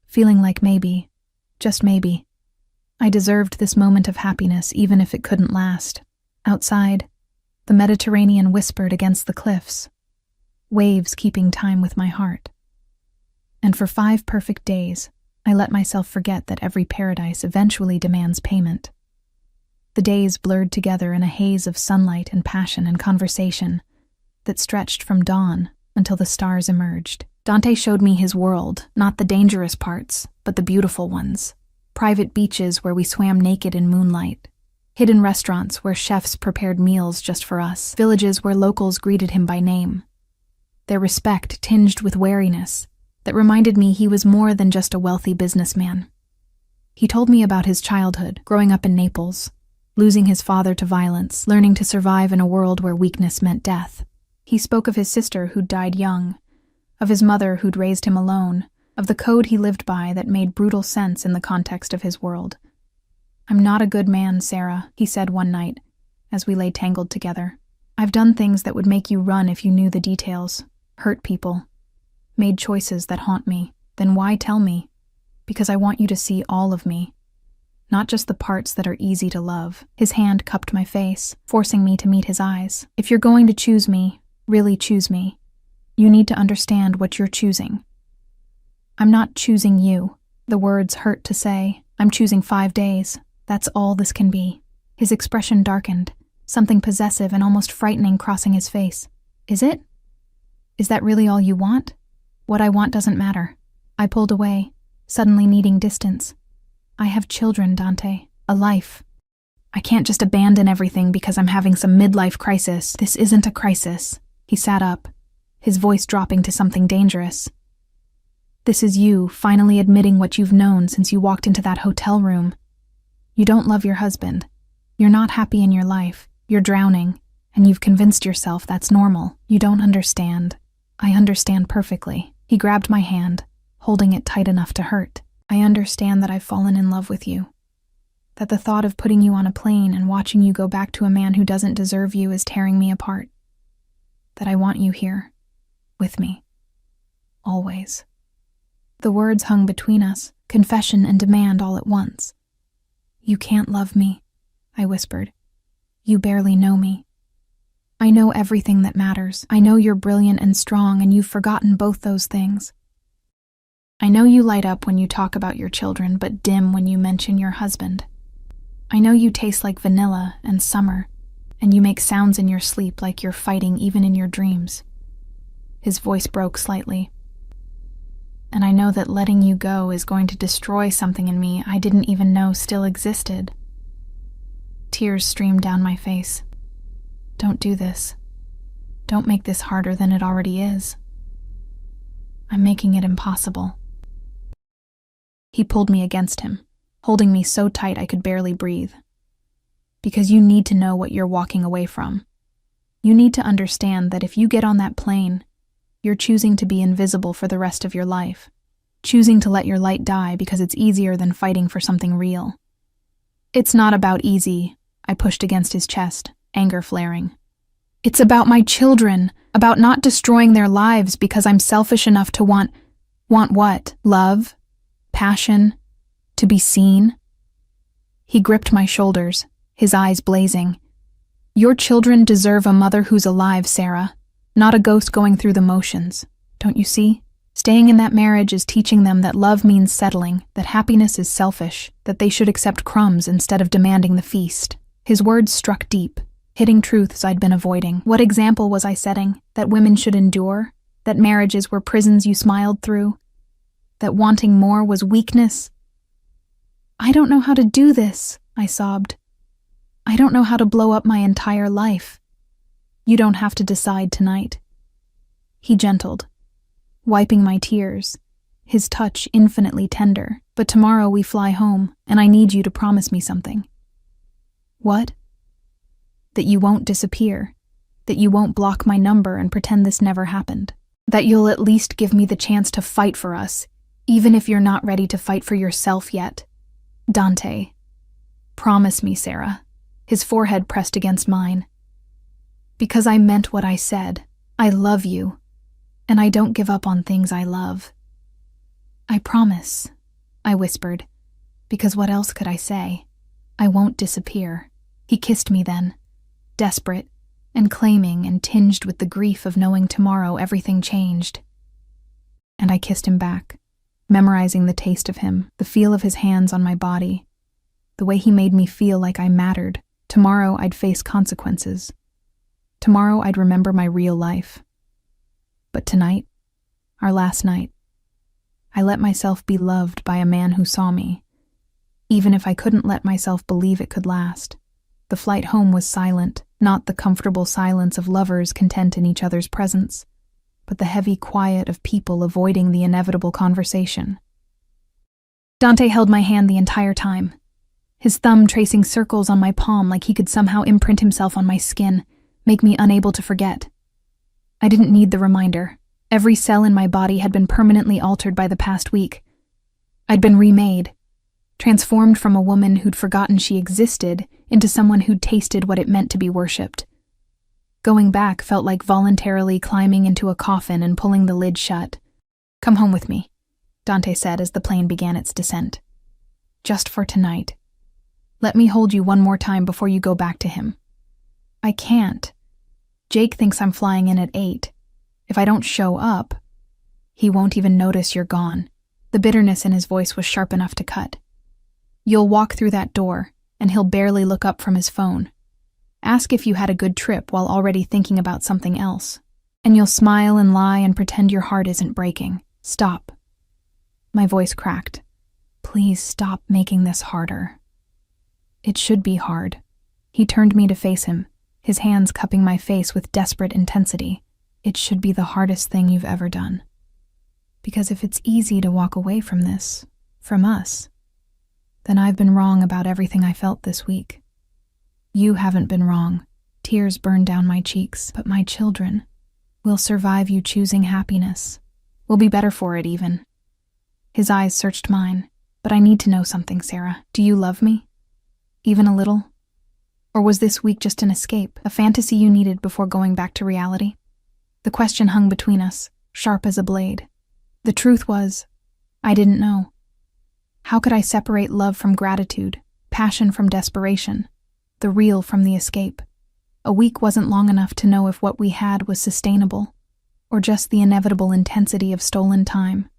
Speaker 1: Feeling like maybe, just maybe, I deserved this moment of happiness even if it couldn't last. Outside, the Mediterranean whispered against the cliffs, waves keeping time with my heart. And for 5 perfect days, I let myself forget that every paradise eventually demands payment. The days blurred together in a haze of sunlight and passion and conversation that stretched from dawn until the stars emerged. Dante showed me his world, not the dangerous parts, but the beautiful ones. Private beaches where we swam naked in moonlight. Hidden restaurants where chefs prepared meals just for us. Villages where locals greeted him by name. Their respect tinged with wariness that reminded me he was more than just a wealthy businessman. He told me about his childhood, growing up in Naples, losing his father to violence, learning to survive in a world where weakness meant death. He spoke of his sister who'd died young, of his mother who'd raised him alone, of the code he lived by that made brutal sense in the context of his world. "I'm not a good man, Sarah," he said one night, as we lay tangled together. "I've done things that would make you run if you knew the details, hurt people, made choices that haunt me. Then why tell me? Because I want you to see all of me, not just the parts that are easy to love." His hand cupped my face, forcing me to meet his eyes. "If you're going to choose me, really choose me, you need to understand what you're choosing. I'm not choosing you." The words hurt to say. "I'm choosing 5 days. That's all this can be." His expression darkened, something possessive and almost frightening crossing his face. "Is it? Is that really all you want?" "What I want doesn't matter." I pulled away, suddenly needing distance. "I have children, Dante. A life. I can't just abandon everything because I'm having some midlife crisis." "This isn't a crisis." He sat up, his voice dropping to something dangerous. "This is you finally admitting what you've known since you walked into that hotel room. You don't love your husband. You're not happy in your life. You're drowning, and you've convinced yourself that's normal. You don't understand. I understand perfectly." He grabbed my hand, holding it tight enough to hurt. "I understand that I've fallen in love with you. That the thought of putting you on a plane and watching you go back to a man who doesn't deserve you is tearing me apart. That I want you here, with me. Always." The words hung between us, confession and demand all at once. "You can't love me," I whispered. "You barely know me. I know everything that matters. I know you're brilliant and strong, and you've forgotten both those things. I know you light up when you talk about your children, but dim when you mention your husband. I know you taste like vanilla and summer, and you make sounds in your sleep like you're fighting even in your dreams." His voice broke slightly. "And I know that letting you go is going to destroy something in me I didn't even know still existed." Tears streamed down my face. "Don't do this. Don't make this harder than it already is. I'm making it impossible." He pulled me against him, holding me so tight I could barely breathe. "Because you need to know what you're walking away from. You need to understand that if you get on that plane, you're choosing to be invisible for the rest of your life. choosing to let your light die because it's easier than fighting for something real. It's not about easy, I pushed against his chest, anger flaring. It's about my children, about not destroying their lives because I'm selfish enough to want what? Love? Passion? To be seen? He gripped my shoulders, his eyes blazing. Your children deserve a mother who's alive, Sarah, not a ghost going through the motions. Don't you see? Staying in that marriage is teaching them that love means settling, that happiness is selfish, that they should accept crumbs instead of demanding the feast. His words struck deep, hitting truths I'd been avoiding. What example was I setting? That women should endure? That marriages were prisons you smiled through? That wanting more was weakness? I don't know how to do this, I sobbed. I don't know how to blow up my entire life. You don't have to decide tonight. He gentled, wiping my tears, his touch infinitely tender. But tomorrow we fly home, and I need you to promise me something. What? That you won't disappear, that you won't block my number and pretend this never happened, that you'll at least give me the chance to fight for us, even if you're not ready to fight for yourself yet. Dante. Promise me, Sarah. His forehead pressed against mine. Because I meant what I said. I love you. And I don't give up on things I love. I promise, I whispered, because what else could I say? I won't disappear. He kissed me then, desperate and claiming and tinged with the grief of knowing tomorrow everything changed. And I kissed him back, memorizing the taste of him, the feel of his hands on my body, the way he made me feel like I mattered. Tomorrow I'd face consequences. Tomorrow I'd remember my real life. But tonight, our last night, I let myself be loved by a man who saw me, even if I couldn't let myself believe it could last. The flight home was silent, not the comfortable silence of lovers content in each other's presence, but the heavy quiet of people avoiding the inevitable conversation. Dante held my hand the entire time, his thumb tracing circles on my palm like he could somehow imprint himself on my skin, make me unable to forget. I didn't need the reminder. Every cell in my body had been permanently altered by the past week. I'd been remade, transformed from a woman who'd forgotten she existed into someone who'd tasted what it meant to be worshipped. Going back felt like voluntarily climbing into a coffin and pulling the lid shut. Come home with me, Dante said as the plane began its descent. Just for tonight. Let me hold you one more time before you go back to him. I can't. Jake thinks I'm flying in at 8. If I don't show up, he won't even notice you're gone. The bitterness in his voice was sharp enough to cut. You'll walk through that door, and he'll barely look up from his phone. Ask if you had a good trip while already thinking about something else. And you'll smile and lie and pretend your heart isn't breaking. Stop. My voice cracked. Please stop making this harder. It should be hard. He turned me to face him, his hands cupping my face with desperate intensity. It should be the hardest thing you've ever done. Because if it's easy to walk away from this, from us, then I've been wrong about everything I felt this week. You haven't been wrong. Tears burned down my cheeks, but my children will survive you choosing happiness. We'll be better for it even. His eyes searched mine. But I need to know something, Sarah. Do you love me? Even a little? Or was this week just an escape, a fantasy you needed before going back to reality? The question hung between us, sharp as a blade. The truth was, I didn't know. How could I separate love from gratitude, passion from desperation, the real from the escape? A week wasn't long enough to know if what we had was sustainable, or just the inevitable intensity of stolen time.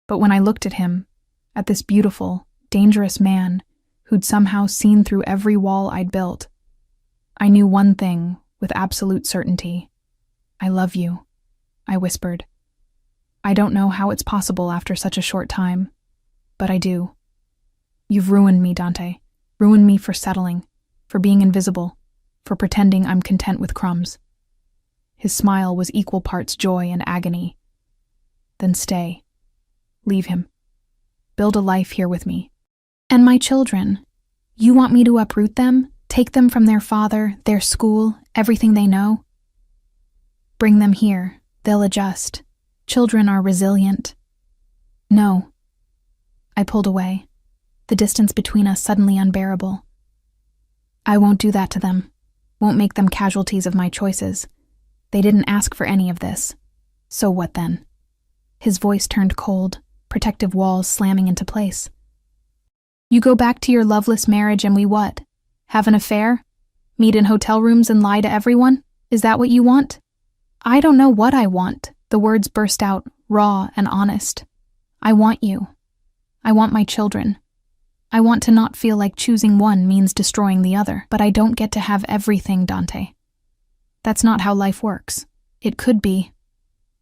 Speaker 1: But when I looked at him, at this beautiful, dangerous man who'd somehow seen through every wall I'd built, I knew one thing with absolute certainty. I love you, I whispered. I don't know how it's possible after such a short time, but I do. You've ruined me, Dante. Ruined me for settling, for being invisible, for pretending I'm content with crumbs. His smile was equal parts joy and agony. Then stay. Leave him. Build a life here with me. And my children. You want me to uproot them? Take them from their father, their school, everything they know? Bring them here. They'll adjust. Children are resilient. No. I pulled away, the distance between us suddenly unbearable. I won't do that to them. Won't make them casualties of my choices. They didn't ask for any of this. So what then? His voice turned cold, protective walls slamming into place. You go back to your loveless marriage and we what? Have an affair? Meet in hotel rooms and lie to everyone? Is that what you want? I don't know what I want. The words burst out, raw and honest. I want you. I want my children. I want to not feel like choosing one means destroying the other, but I don't get to have everything, Dante. That's not how life works. It could be.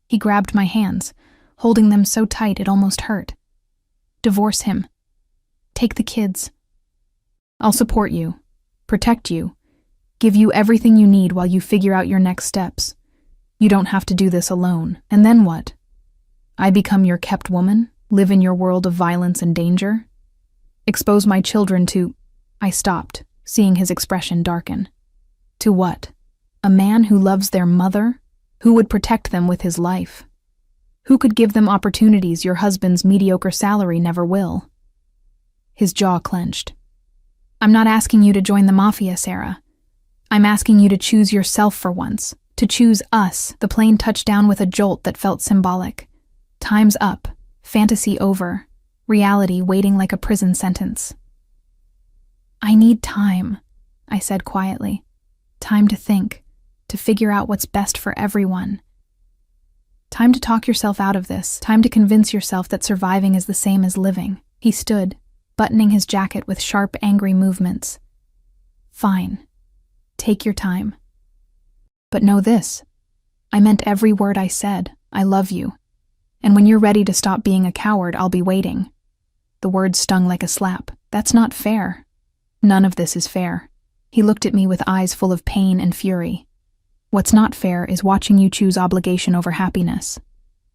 Speaker 1: He grabbed my hands, holding them so tight it almost hurt. Divorce him. Take the kids. I'll support you, protect you, give you everything you need while you figure out your next steps. You don't have to do this alone. And then what? I become your kept woman? Live in your world of violence and danger? Expose my children to... I stopped, seeing his expression darken. To what? A man who loves their mother? Who would protect them with his life? Who could give them opportunities your husband's mediocre salary never will? His jaw clenched. I'm not asking you to join the Mafia, Sarah. I'm asking you to choose yourself for once. To choose us. The plane touched down with a jolt that felt symbolic. Time's up. Fantasy over. Reality waiting like a prison sentence. I need time, I said quietly. Time to think. To figure out what's best for everyone. Time to talk yourself out of this. Time to convince yourself that surviving is the same as living. He stood, buttoning his jacket with sharp, angry movements. Fine. Take your time. But know this. I meant every word I said. I love you. And when you're ready to stop being a coward, I'll be waiting. The words stung like a slap. That's not fair. None of this is fair. He looked at me with eyes full of pain and fury. What's not fair is watching you choose obligation over happiness.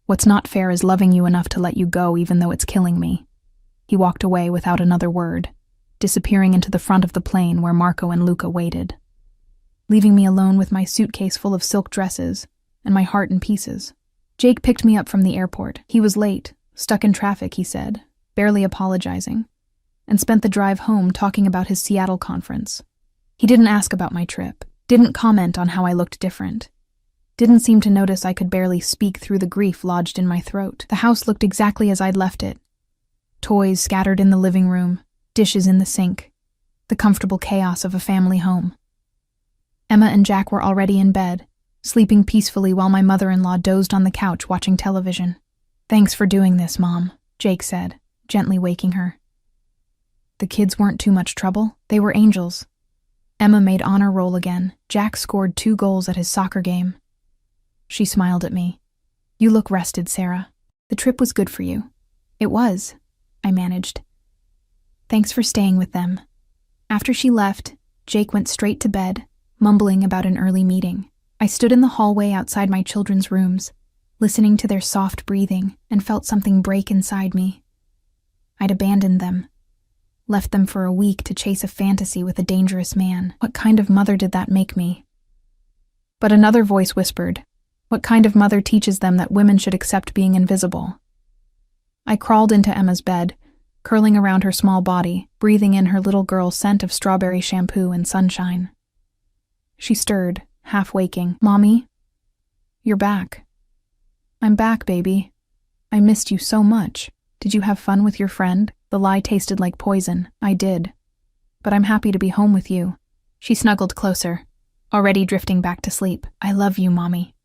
Speaker 1: What's not fair is loving you enough to let you go even though it's killing me. He walked away without another word, disappearing into the front of the plane where Marco and Luca waited, leaving me alone with my suitcase full of silk dresses and my heart in pieces. Jake picked me up from the airport. He was late, stuck in traffic, he said, barely apologizing, and spent the drive home talking about his Seattle conference. He didn't ask about my trip. Didn't comment on how I looked different. Didn't seem to notice I could barely speak through the grief lodged in my throat. The house looked exactly as I'd left it. Toys scattered in the living room, dishes in the sink, the comfortable chaos of a family home. Emma and Jack were already in bed, sleeping peacefully while my mother-in-law dozed on the couch watching television. Thanks for doing this, Mom, Jake said, gently waking her. The kids weren't too much trouble. They were angels. Emma made honor roll again. Jack scored 2 goals at his soccer game. She smiled at me. You look rested, Sarah. The trip was good for you. It was, I managed. Thanks for staying with them. After she left, Jake went straight to bed, mumbling about an early meeting. I stood in the hallway outside my children's rooms, listening to their soft breathing, and felt something break inside me. I'd abandoned them. Left them for a week to chase a fantasy with a dangerous man. What kind of mother did that make me? But another voice whispered, what kind of mother teaches them that women should accept being invisible? I crawled into Emma's bed, curling around her small body, breathing in her little girl's scent of strawberry shampoo and sunshine. She stirred, half waking. Mommy? You're back. I'm back, baby. I missed you so much. Did you have fun with your friend? The lie tasted like poison. I did. But I'm happy to be home with you. She snuggled closer, already drifting back to sleep. I love you, Mommy.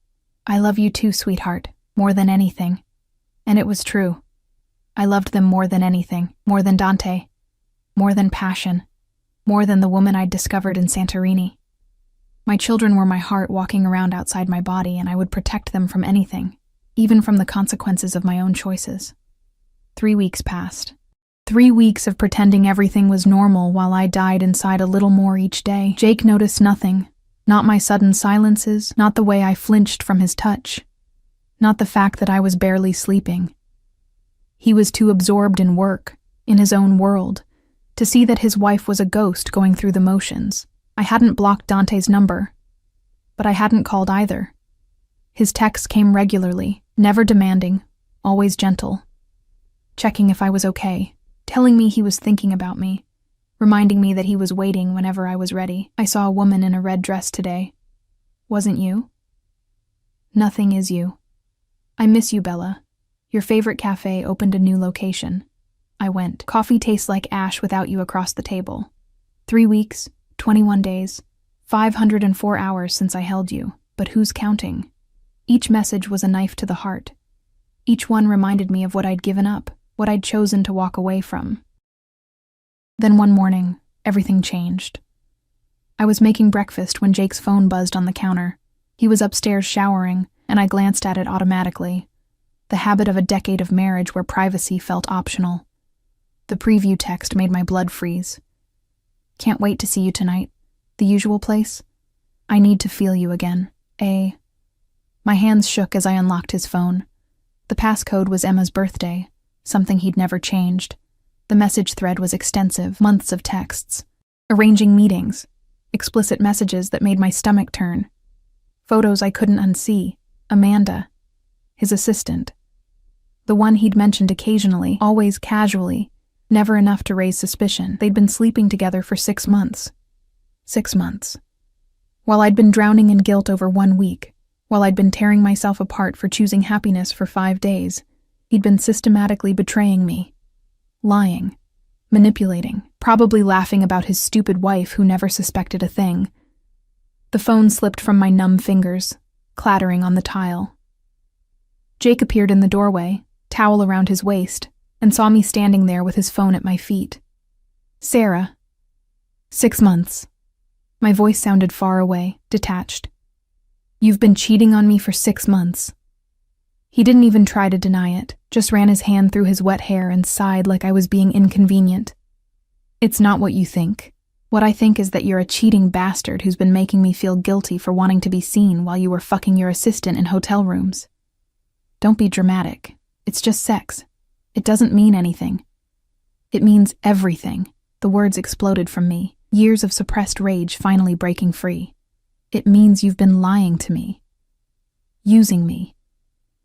Speaker 1: I love you too, sweetheart, more than anything. And it was true. I loved them more than anything, more than Dante, more than passion, more than the woman I'd discovered in Santorini. My children were my heart walking around outside my body, and I would protect them from anything, even from the consequences of my own choices. 3 weeks passed. 3 weeks of pretending everything was normal while I died inside a little more each day. Jake noticed nothing. Not my sudden silences, not the way I flinched from his touch, not the fact that I was barely sleeping. He was too absorbed in work, in his own world, to see that his wife was a ghost going through the motions. I hadn't blocked Dante's number, but I hadn't called either. His texts came regularly, never demanding, always gentle. checking if I was okay, telling me he was thinking about me, reminding me that he was waiting whenever I was ready. I saw a woman in a red dress today. Wasn't you? Nothing is you. I miss you, Bella. Your favorite cafe opened a new location. I went. Coffee tastes like ash without you across the table. 3 weeks, 21 days, 504 hours since I held you, but who's counting? Each message was a knife to the heart. Each one reminded me of what I'd given up, what I'd chosen to walk away from. Then one morning, everything changed. I was making breakfast when Jake's phone buzzed on the counter. He was upstairs showering, and I glanced at it automatically. The habit of a decade of marriage where privacy felt optional. The preview text made my blood freeze. Can't wait to see you tonight. The usual place? I need to feel you again. My hands shook as I unlocked his phone. The passcode was Emma's birthday, something he'd never changed. The message thread was extensive, months of texts. Arranging meetings. Explicit messages that made my stomach turn. Photos I couldn't unsee. Amanda. His assistant. The one he'd mentioned occasionally, always casually, never enough to raise suspicion. They'd been sleeping together for 6 months. 6 months. While I'd been drowning in guilt over 1 week, while I'd been tearing myself apart for choosing happiness for 5 days, he'd been systematically betraying me. Lying. Manipulating. Probably laughing about his stupid wife who never suspected a thing. The phone slipped from my numb fingers, clattering on the tile. Jake appeared in the doorway, towel around his waist, and saw me standing there with his phone at my feet. Sarah. 6 months. My voice sounded far away, detached. You've been cheating on me for 6 months. He didn't even try to deny it, just ran his hand through his wet hair and sighed like I was being inconvenient. It's not what you think. What I think is that you're a cheating bastard who's been making me feel guilty for wanting to be seen while you were fucking your assistant in hotel rooms. Don't be dramatic. It's just sex. It doesn't mean anything. It means everything. The words exploded from me, years of suppressed rage finally breaking free. It means you've been lying to me. Using me.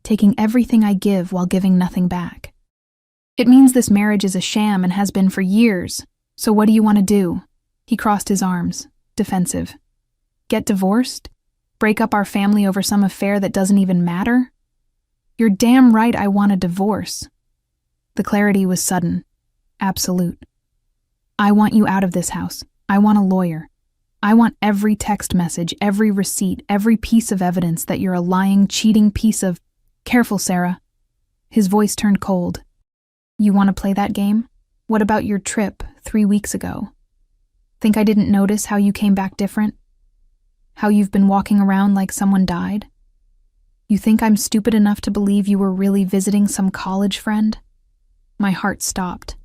Speaker 1: Taking everything I give while giving nothing back. It means this marriage is a sham and has been for years. So what do you want to do? He crossed his arms, defensive. Get divorced? Break up our family over some affair that doesn't even matter? You're damn right I want a divorce. The clarity was sudden, absolute. I want you out of this house. I want a lawyer. I want every text message, every receipt, every piece of evidence that you're a lying, cheating piece of... Careful, Sarah. His voice turned cold. You want to play that game? What about your trip 3 weeks ago? Think I didn't notice how you came back different? How you've been walking around like someone died? You think I'm stupid enough to believe you were really visiting some college friend? My heart stopped.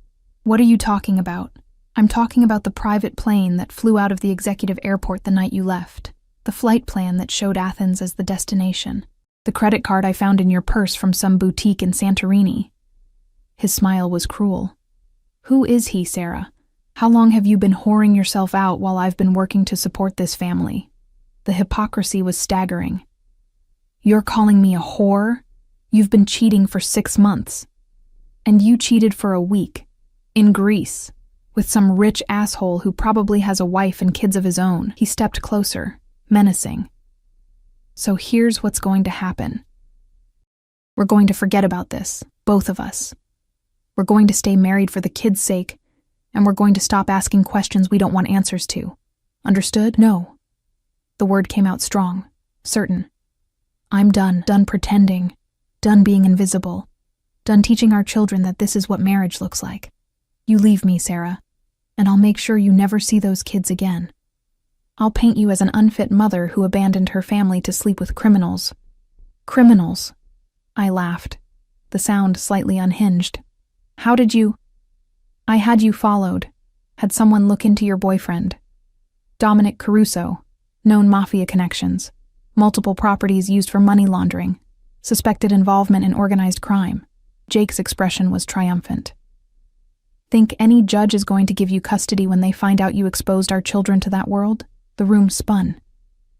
Speaker 1: What are you talking about? I'm talking about the private plane that flew out of the executive airport the night you left. The flight plan that showed Athens as the destination. The credit card I found in your purse from some boutique in Santorini. His smile was cruel. Who is he, Sarah? How long have you been whoring yourself out while I've been working to support this family? The hypocrisy was staggering. You're calling me a whore? You've been cheating for 6 months. And you cheated for a week. In Greece. With some rich asshole who probably has a wife and kids of his own. He stepped closer, menacing. So here's what's going to happen. We're going to forget about this, both of us. We're going to stay married for the kids' sake, and we're going to stop asking questions we don't want answers to. Understood? No. The word came out strong, certain. I'm done pretending, done being invisible, done teaching our children that this is what marriage looks like. You leave me, Sarah, and I'll make sure you never see those kids again. I'll paint you as an unfit mother who abandoned her family to sleep with criminals. Criminals. I laughed, the sound slightly unhinged. How did you... I had you followed, had someone look into your boyfriend. Dominic Caruso, known Mafia connections, multiple properties used for money laundering, suspected involvement in organized crime. Jake's expression was triumphant. Think any judge is going to give you custody when they find out you exposed our children to that world? The room spun.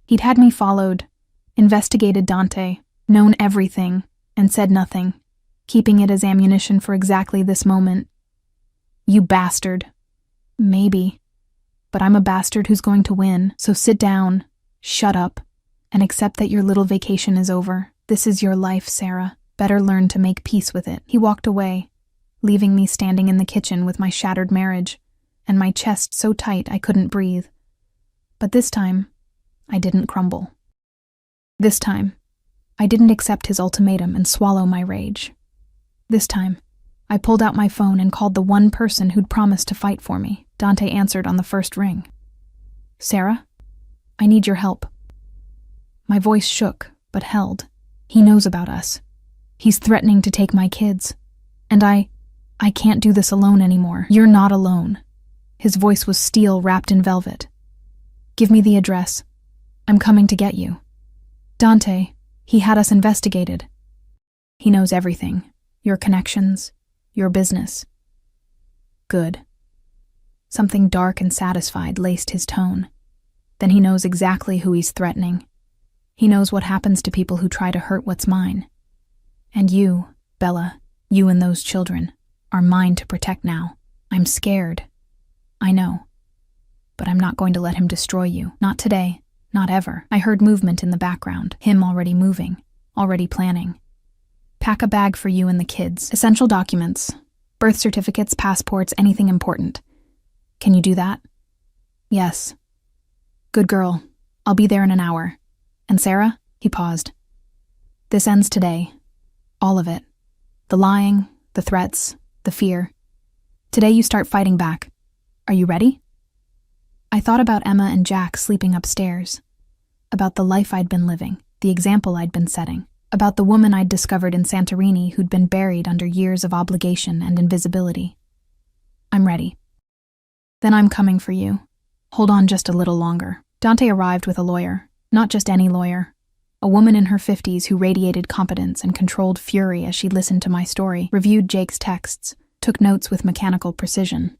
Speaker 1: He'd had me followed, investigated Dante, known everything, and said nothing. keeping it as ammunition for exactly this moment. You bastard. Maybe. But I'm a bastard who's going to win, so sit down, shut up, and accept that your little vacation is over. This is your life, Sarah. Better learn to make peace with it. He walked away, leaving me standing in the kitchen with my shattered marriage, and my chest so tight I couldn't breathe. But this time, I didn't crumble. This time, I didn't accept his ultimatum and swallow my rage. This time, I pulled out my phone and called the one person who'd promised to fight for me. Dante answered on the first ring. Sarah, I need your help. My voice shook, but held. He knows about us. He's threatening to take my kids. And I can't do this alone anymore. You're not alone. His voice was steel wrapped in velvet. Give me the address. I'm coming to get you. Dante, he had us investigated. He knows everything. Your connections, your business. Good. Something dark and satisfied laced his tone. Then he knows exactly who he's threatening. He knows what happens to people who try to hurt what's mine. And you, Bella, you and those children, are mine to protect now. I'm scared. I know. But I'm not going to let him destroy you. Not today. Not ever. I heard movement in the background. Him already moving. Already planning. Pack a bag for you and the kids. Essential documents. Birth certificates, passports, anything important. Can you do that? Yes. Good girl. I'll be there in an hour. And Sarah? He paused. This ends today. All of it. The lying, the threats, the fear. Today you start fighting back. Are you ready? I thought about Emma and Jack sleeping upstairs. About the life I'd been living, the example I'd been setting. About the woman I'd discovered in Santorini who'd been buried under years of obligation and invisibility. I'm ready. Then I'm coming for you. Hold on just a little longer. Dante arrived with a lawyer. Not just any lawyer. A woman in her 50s who radiated competence and controlled fury as she listened to my story, reviewed Jake's texts, took notes with mechanical precision.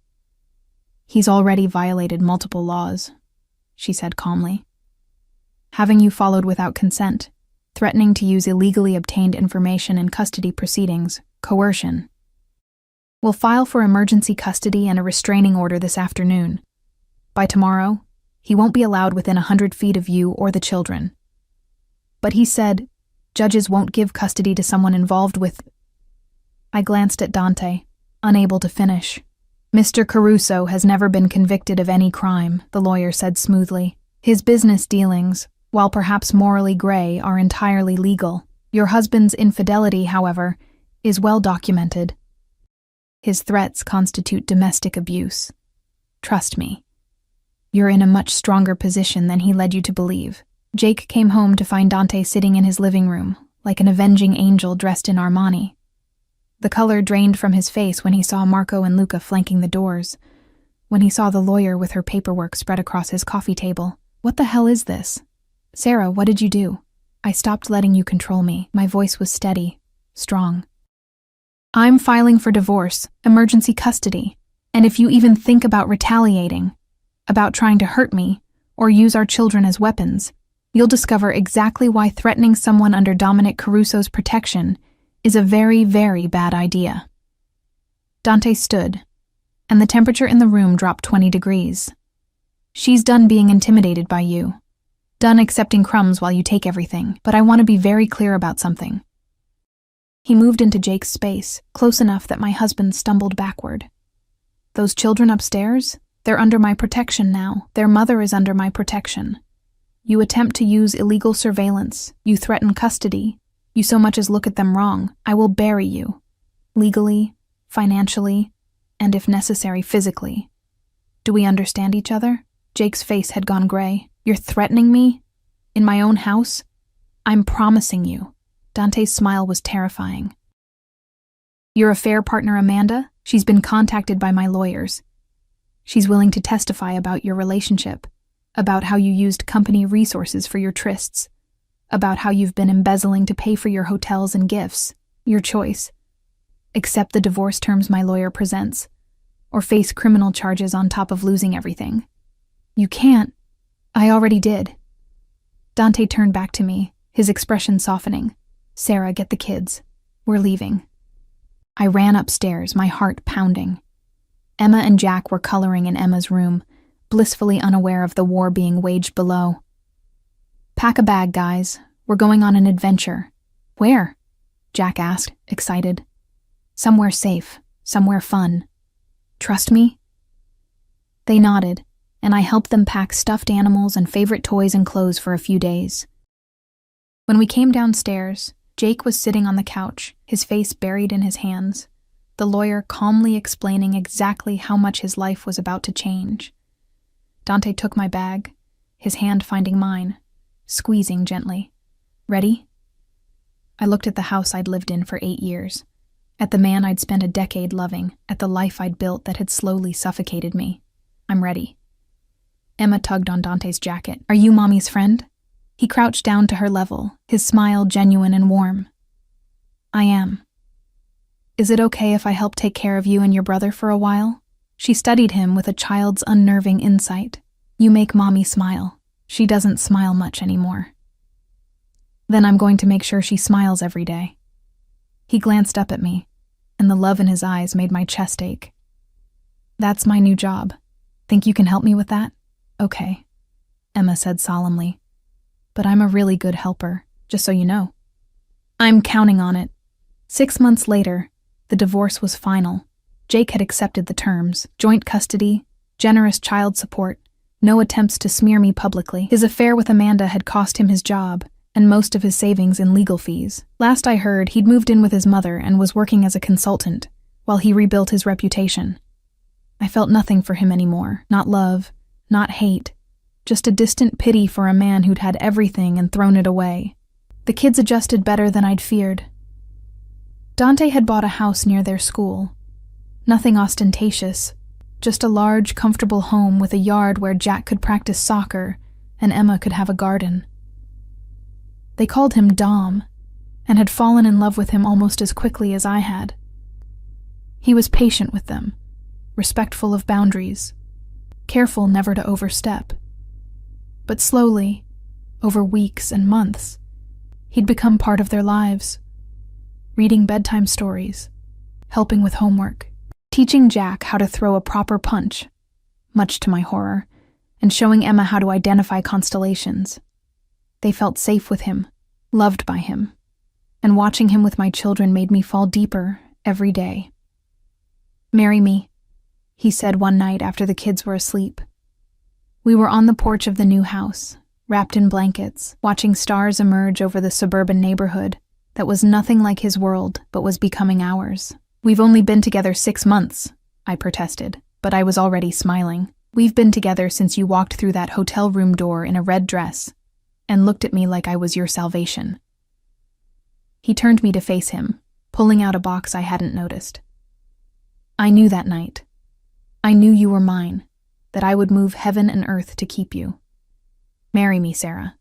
Speaker 1: He's already violated multiple laws, she said calmly. Having you followed without consent, threatening to use illegally obtained information in custody proceedings, coercion. We'll file for emergency custody and a restraining order this afternoon. By tomorrow, he won't be allowed within 100 feet of you or the children. But he said, judges won't give custody to someone involved with... I glanced at Dante, unable to finish. Mr. Caruso has never been convicted of any crime, the lawyer said smoothly. His business dealings, while perhaps morally gray, are entirely legal. Your husband's infidelity, however, is well documented. His threats constitute domestic abuse. Trust me. You're in a much stronger position than he led you to believe. Jake came home to find Dante sitting in his living room, like an avenging angel dressed in Armani. The color drained from his face when he saw Marco and Luca flanking the doors, when he saw the lawyer with her paperwork spread across his coffee table. What the hell is this? Sarah, what did you do? I stopped letting you control me. My voice was steady, strong. I'm filing for divorce, emergency custody, and if you even think about retaliating, about trying to hurt me, or use our children as weapons, you'll discover exactly why threatening someone under Dominic Caruso's protection is a very, very bad idea. Dante stood, and the temperature in the room dropped 20 degrees. She's done being intimidated by you. Done accepting crumbs while you take everything, but I want to be very clear about something. He moved into Jake's space, close enough that my husband stumbled backward. Those children upstairs? They're under my protection now. Their mother is under my protection. You attempt to use illegal surveillance. You threaten custody. You so much as look at them wrong. I will bury you. Legally, financially, and if necessary, physically. Do we understand each other? Jake's face had gone gray. You're threatening me? In my own house? I'm promising you. Dante's smile was terrifying. Your affair partner, Amanda? She's been contacted by my lawyers. She's willing to testify about your relationship, about how you used company resources for your trysts, about how you've been embezzling to pay for your hotels and gifts. Your choice. Accept the divorce terms my lawyer presents, or face criminal charges on top of losing everything. You can't. I already did. Dante turned back to me, his expression softening. Sarah, get the kids. We're leaving. I ran upstairs, my heart pounding. Emma and Jack were coloring in Emma's room, blissfully unaware of the war being waged below. "Pack a bag, guys. We're going on an adventure." "Where?" Jack asked, excited. "Somewhere safe, somewhere fun. Trust me?" They nodded, and I helped them pack stuffed animals and favorite toys and clothes for a few days. When we came downstairs, Jake was sitting on the couch, his face buried in his hands, the lawyer calmly explaining exactly how much his life was about to change. Dante took my bag, his hand finding mine, squeezing gently. "Ready?" I looked at the house I'd lived in for 8 years, at the man I'd spent a decade loving, at the life I'd built that had slowly suffocated me. "I'm ready." Emma tugged on Dante's jacket. "Are you Mommy's friend?" He crouched down to her level, his smile genuine and warm. "I am." "Is it okay if I help take care of you and your brother for a while?" She studied him with a child's unnerving insight. "You make Mommy smile. She doesn't smile much anymore." "Then I'm going to make sure she smiles every day." He glanced up at me, and the love in his eyes made my chest ache. "That's my new job. Think you can help me with that?" "Okay," Emma said solemnly. "But I'm a really good helper, just so you know." "I'm counting on it." 6 months later, the divorce was final. Jake had accepted the terms: joint custody, generous child support, no attempts to smear me publicly. His affair with Amanda had cost him his job, and most of his savings in legal fees. Last I heard, he'd moved in with his mother and was working as a consultant, while he rebuilt his reputation. I felt nothing for him anymore, not love, not hate, just a distant pity for a man who'd had everything and thrown it away. The kids adjusted better than I'd feared. Dante had bought a house near their school. Nothing ostentatious, just a large, comfortable home with a yard where Jack could practice soccer and Emma could have a garden. They called him Dom, and had fallen in love with him almost as quickly as I had. He was patient with them, respectful of boundaries, careful never to overstep. But slowly, over weeks and months, he'd become part of their lives, reading bedtime stories, helping with homework, teaching Jack how to throw a proper punch, much to my horror, and showing Emma how to identify constellations. They felt safe with him, loved by him, and watching him with my children made me fall deeper every day. "Marry me," he said one night after the kids were asleep. We were on the porch of the new house, wrapped in blankets, watching stars emerge over the suburban neighborhood that was nothing like his world but was becoming ours. "We've only been together 6 months, I protested, but I was already smiling. "We've been together since you walked through that hotel room door in a red dress and looked at me like I was your salvation." He turned me to face him, pulling out a box I hadn't noticed. "I knew that night. I knew you were mine, that I would move heaven and earth to keep you. Marry me, Sarah.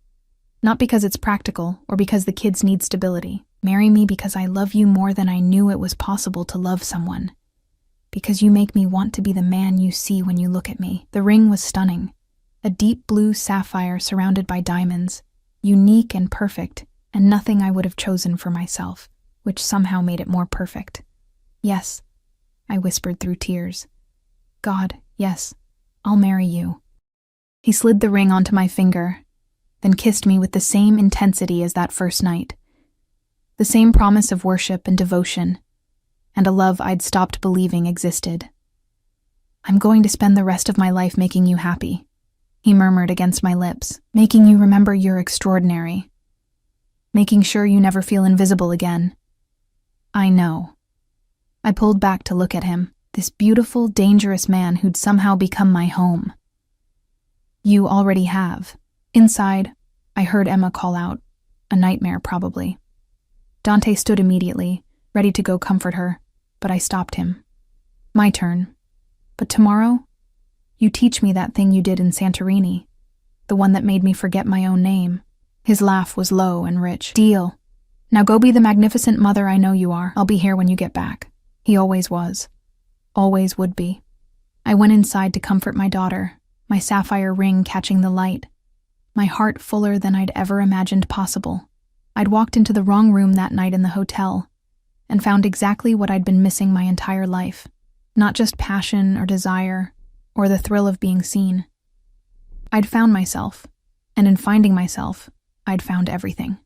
Speaker 1: Not because it's practical or because the kids need stability. Marry me because I love you more than I knew it was possible to love someone. Because you make me want to be the man you see when you look at me." The ring was stunning. A deep blue sapphire surrounded by diamonds, unique and perfect, and nothing I would have chosen for myself, which somehow made it more perfect. "Yes," I whispered through tears. "God, yes, I'll marry you." He slid the ring onto my finger, then kissed me with the same intensity as that first night. The same promise of worship and devotion, and a love I'd stopped believing existed. "I'm going to spend the rest of my life making you happy," he murmured against my lips, "making you remember you're extraordinary, making sure you never feel invisible again." "I know." I pulled back to look at him, this beautiful, dangerous man who'd somehow become my home. "You already have." Inside, I heard Emma call out, a nightmare probably. Dante stood immediately, ready to go comfort her, but I stopped him. "My turn. But tomorrow, you teach me that thing you did in Santorini, the one that made me forget my own name." His laugh was low and rich. "Deal. Now go be the magnificent mother I know you are. I'll be here when you get back." He always was. Always would be. I went inside to comfort my daughter, my sapphire ring catching the light, my heart fuller than I'd ever imagined possible. I'd walked into the wrong room that night in the hotel, and found exactly what I'd been missing my entire life. Not just passion or desire, or the thrill of being seen. I'd found myself, and in finding myself, I'd found everything.